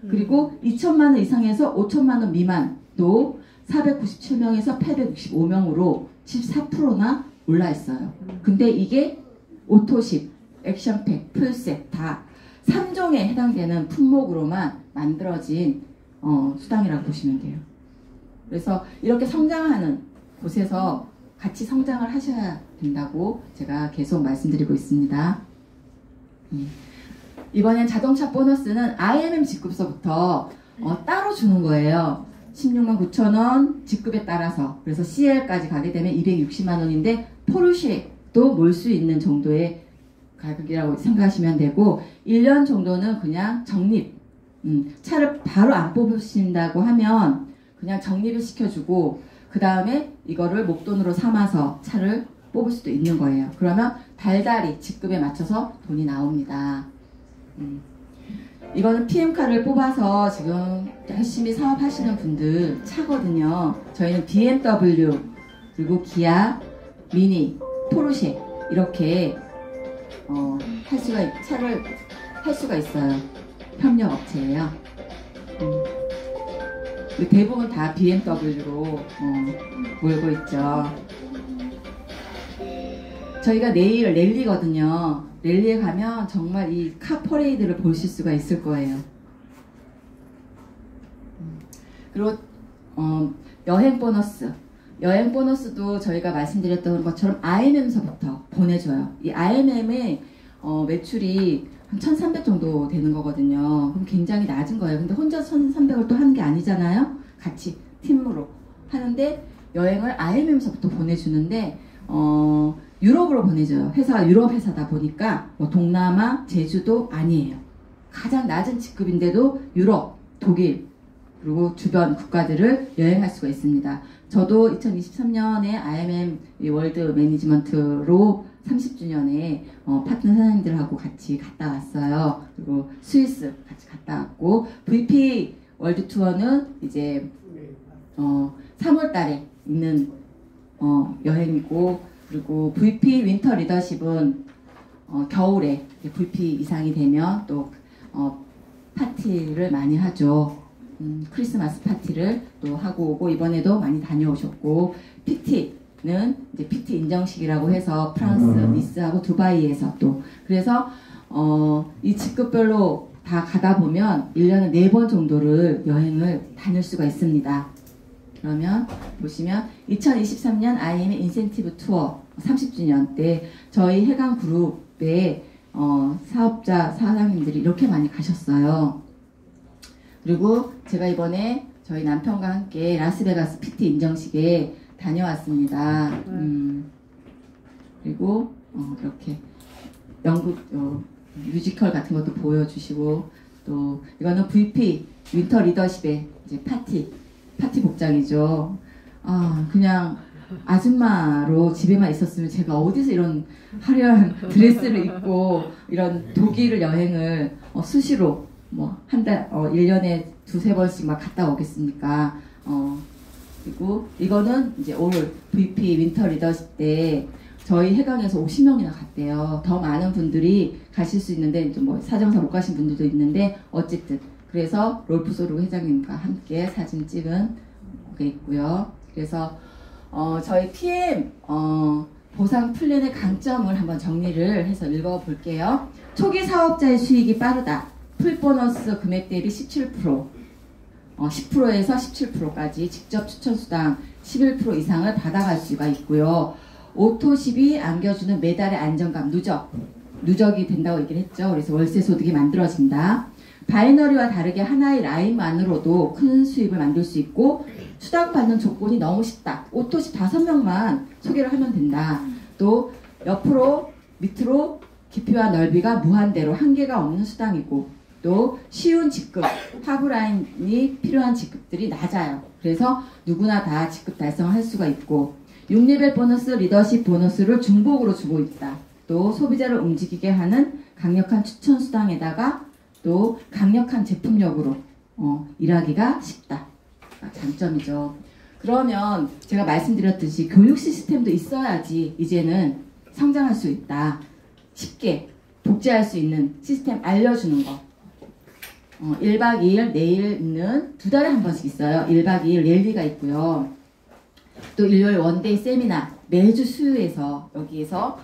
그리고 2천만 원 이상에서 5천만 원 미만도 497명에서 865명으로 14%나 올라 있어요. 근데 이게 오토십, 액션팩, 풀셋 다 3종에 해당되는 품목으로만 만들어진 수당이라고 보시면 돼요. 그래서 이렇게 성장하는 곳에서 같이 성장을 하셔야 된다고 제가 계속 말씀드리고 있습니다. 이번엔 자동차 보너스는 IMM 직급서부터 따로 주는 거예요. 16만 9천 원 직급에 따라서. 그래서 CL까지 가게 되면 260만 원인데 포르쉐도 몰 수 있는 정도의 가격이라고 생각하시면 되고 1년 정도는 그냥 적립, 차를 바로 안 뽑으신다고 하면 그냥 적립을 시켜주고 그 다음에 이거를 목돈으로 삼아서 차를 뽑을 수도 있는 거예요. 그러면 달달이 직급에 맞춰서 돈이 나옵니다. 이거는 PM카를 뽑아서 지금 열심히 사업하시는 분들 차거든요. 저희는 BMW, 그리고 기아, 미니, 포르쉐 이렇게 차를 할 수가 있어요. 협력 업체예요. 대부분 다 BMW로 몰고 있죠. 저희가 내일 랠리거든요. 랠리에 가면 정말 이 카 퍼레이드를 보실 수가 있을 거예요. 그리고 여행 보너스. 여행 보너스도 저희가 말씀드렸던 것처럼 IMM서부터 보내줘요. 이 IMM의 매출이 한 1,300 정도 되는 거거든요. 그럼 굉장히 낮은 거예요. 근데 혼자 1,300을 또 하는 게 아니잖아요. 같이 팀으로 하는데 여행을 IMM서부터 보내주는데 유럽으로 보내줘요. 회사가 유럽 회사다 보니까 뭐 동남아, 제주도 아니에요. 가장 낮은 직급인데도 유럽, 독일 그리고 주변 국가들을 여행할 수가 있습니다. 저도 2023년에 IMM 월드 매니지먼트로 30주년에 파트너 사장님들하고 같이 갔다 왔어요. 그리고 스위스 같이 갔다 왔고 VP 월드 투어는 이제 3월 달에 있는 여행이고 그리고 VP 윈터 리더십은 겨울에 VP 이상이 되면 또 파티를 많이 하죠. 크리스마스 파티를 또 하고 오고 이번에도 많이 다녀오셨고 PT는 이제 PT 인정식이라고 해서 프랑스, 니스하고 두바이에서 또 그래서 이 직급별로 다 가다 보면 1년에 4번 정도를 여행을 다닐 수가 있습니다. 그러면 보시면 2023년 IM 인센티브 투어 30주년 때 저희 해강 그룹의 사업자 사장님들이 이렇게 많이 가셨어요. 그리고 제가 이번에 저희 남편과 함께 라스베가스 PT 인정식에 다녀왔습니다. 그리고 이렇게 영국 뮤지컬 같은 것도 보여주시고 또 이거는 VP 윈터 리더십의 이제 파티 복장이죠. 그냥 아줌마로 집에만 있었으면 제가 어디서 이런 화려한 드레스를 입고 이런 독일 여행을 수시로 뭐 한 달, 1년에 두세 번씩 막 갔다 오겠습니까? 그리고 이거는 이제 올 VP 윈터 리더십 때 저희 해강에서 50명이나 갔대요. 더 많은 분들이 가실 수 있는데 좀 뭐 사정상 못 가신 분들도 있는데 어쨌든 그래서 롤프 소르그 회장님과 함께 사진 찍은 게 있고요. 그래서 저희 PM 보상 플랜의 강점을 한번 정리를 해서 읽어볼게요. 초기 사업자의 수익이 빠르다. 풀 보너스 금액 대비 17%, 10%에서 17%까지 직접 추천 수당 11% 이상을 받아갈 수가 있고요. 오토십이 안겨주는 매달의 안정감, 누적이 된다고 얘기를 했죠. 그래서 월세 소득이 만들어진다. 바이너리와 다르게 하나의 라인만으로도 큰 수입을 만들 수 있고 수당받는 조건이 너무 쉽다. 오토십 5명만 소개를 하면 된다. 또 옆으로 밑으로 깊이와 넓이가 무한대로 한계가 없는 수당이고 또 쉬운 직급, 하부라인이 필요한 직급들이 낮아요. 그래서 누구나 다 직급 달성을 할 수가 있고 6레벨 보너스, 리더십 보너스를 중복으로 주고 있다. 또 소비자를 움직이게 하는 강력한 추천 수당에다가 또 강력한 제품력으로 일하기가 쉽다. 장점이죠. 그러면 제가 말씀드렸듯이 교육 시스템도 있어야지 이제는 성장할 수 있다. 쉽게 복제할 수 있는 시스템 알려주는 거. 1박 2일 내일 있는 2달에 한 번씩 있어요. 1박 2일 랠리가 있고요. 또 일요일 원데이 세미나 매주 수요일에서 여기에서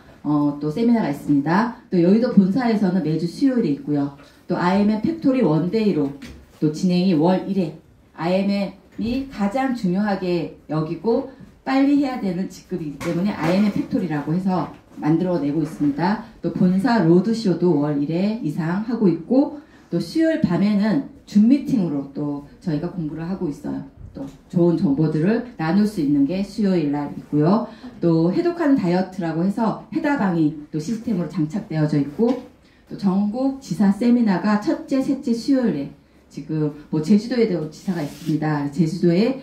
또 세미나가 있습니다. 또 여의도 본사에서는 매주 수요일에 있고요. 또 IMM 팩토리 원데이로 또 진행이 월 1회. IMM이 가장 중요하게 여기고 빨리 해야 되는 직급이기 때문에 IMM 팩토리라고 해서 만들어내고 있습니다. 또 본사 로드쇼도 월 1회 이상 하고 있고 또 수요일 밤에는 줌 미팅으로 또 저희가 공부를 하고 있어요. 또 좋은 정보들을 나눌 수 있는 게 수요일 날 있고요. 또 해독하는 다이어트라고 해서 해다방이 또 시스템으로 장착되어져 있고 또 전국 지사 세미나가 첫째, 셋째 수요일에 지금 뭐 제주도에도 지사가 있습니다. 제주도에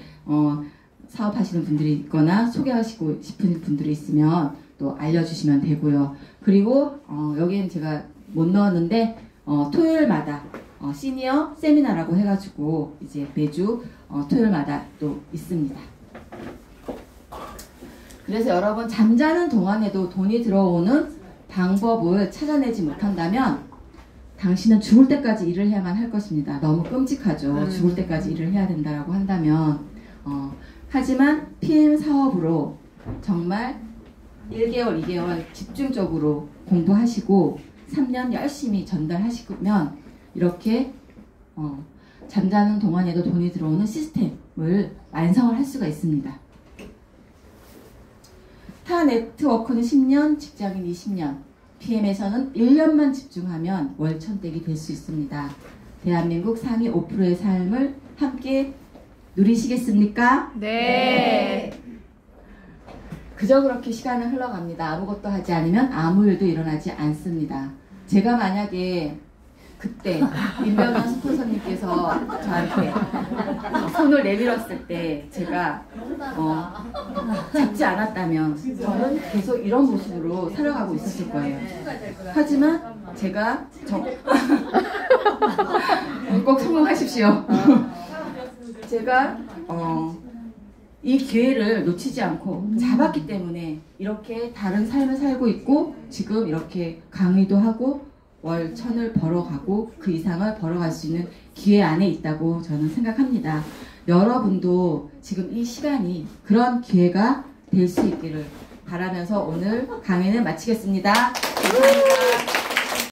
사업하시는 분들이 있거나 소개하시고 싶은 분들이 있으면 또 알려주시면 되고요. 그리고 여기는 제가 못 넣었는데 토요일마다 시니어 세미나라고 해가지고 이제 매주 토요일마다 또 있습니다. 그래서 여러분 잠자는 동안에도 돈이 들어오는 방법을 찾아내지 못한다면 당신은 죽을 때까지 일을 해야만 할 것입니다. 너무 끔찍하죠. 죽을 때까지 일을 해야 된다라고 한다면 하지만 PM 사업으로 정말 1개월, 2개월 집중적으로 공부하시고 3년 열심히 전달하시면 이렇게 잠자는 동안에도 돈이 들어오는 시스템을 완성을 할 수가 있습니다. 타 네트워크는 10년, 직장인 20년, PM에서는 1년만 집중하면 월천댁이 될 수 있습니다. 대한민국 상위 5%의 삶을 함께 누리시겠습니까? 네. 그저 그렇게 시간은 흘러갑니다. 아무것도 하지 않으면 아무 일도 일어나지 않습니다. 제가 만약에 그때 임병현 스폰서님께서 저한테 손을 내밀었을 때 제가 잡지 않았다면 저는 계속 이런 모습으로 살아가고 있었을 거예요. 하지만 제가 꼭 성공하십시오. 제가 이 기회를 놓치지 않고 잡았기 때문에 이렇게 다른 삶을 살고 있고 지금 이렇게 강의도 하고 월 1000을 벌어가고 그 이상을 벌어갈 수 있는 기회 안에 있다고 저는 생각합니다. 여러분도 지금 이 시간이 그런 기회가 될 수 있기를 바라면서 오늘 강의는 마치겠습니다. 감사합니다.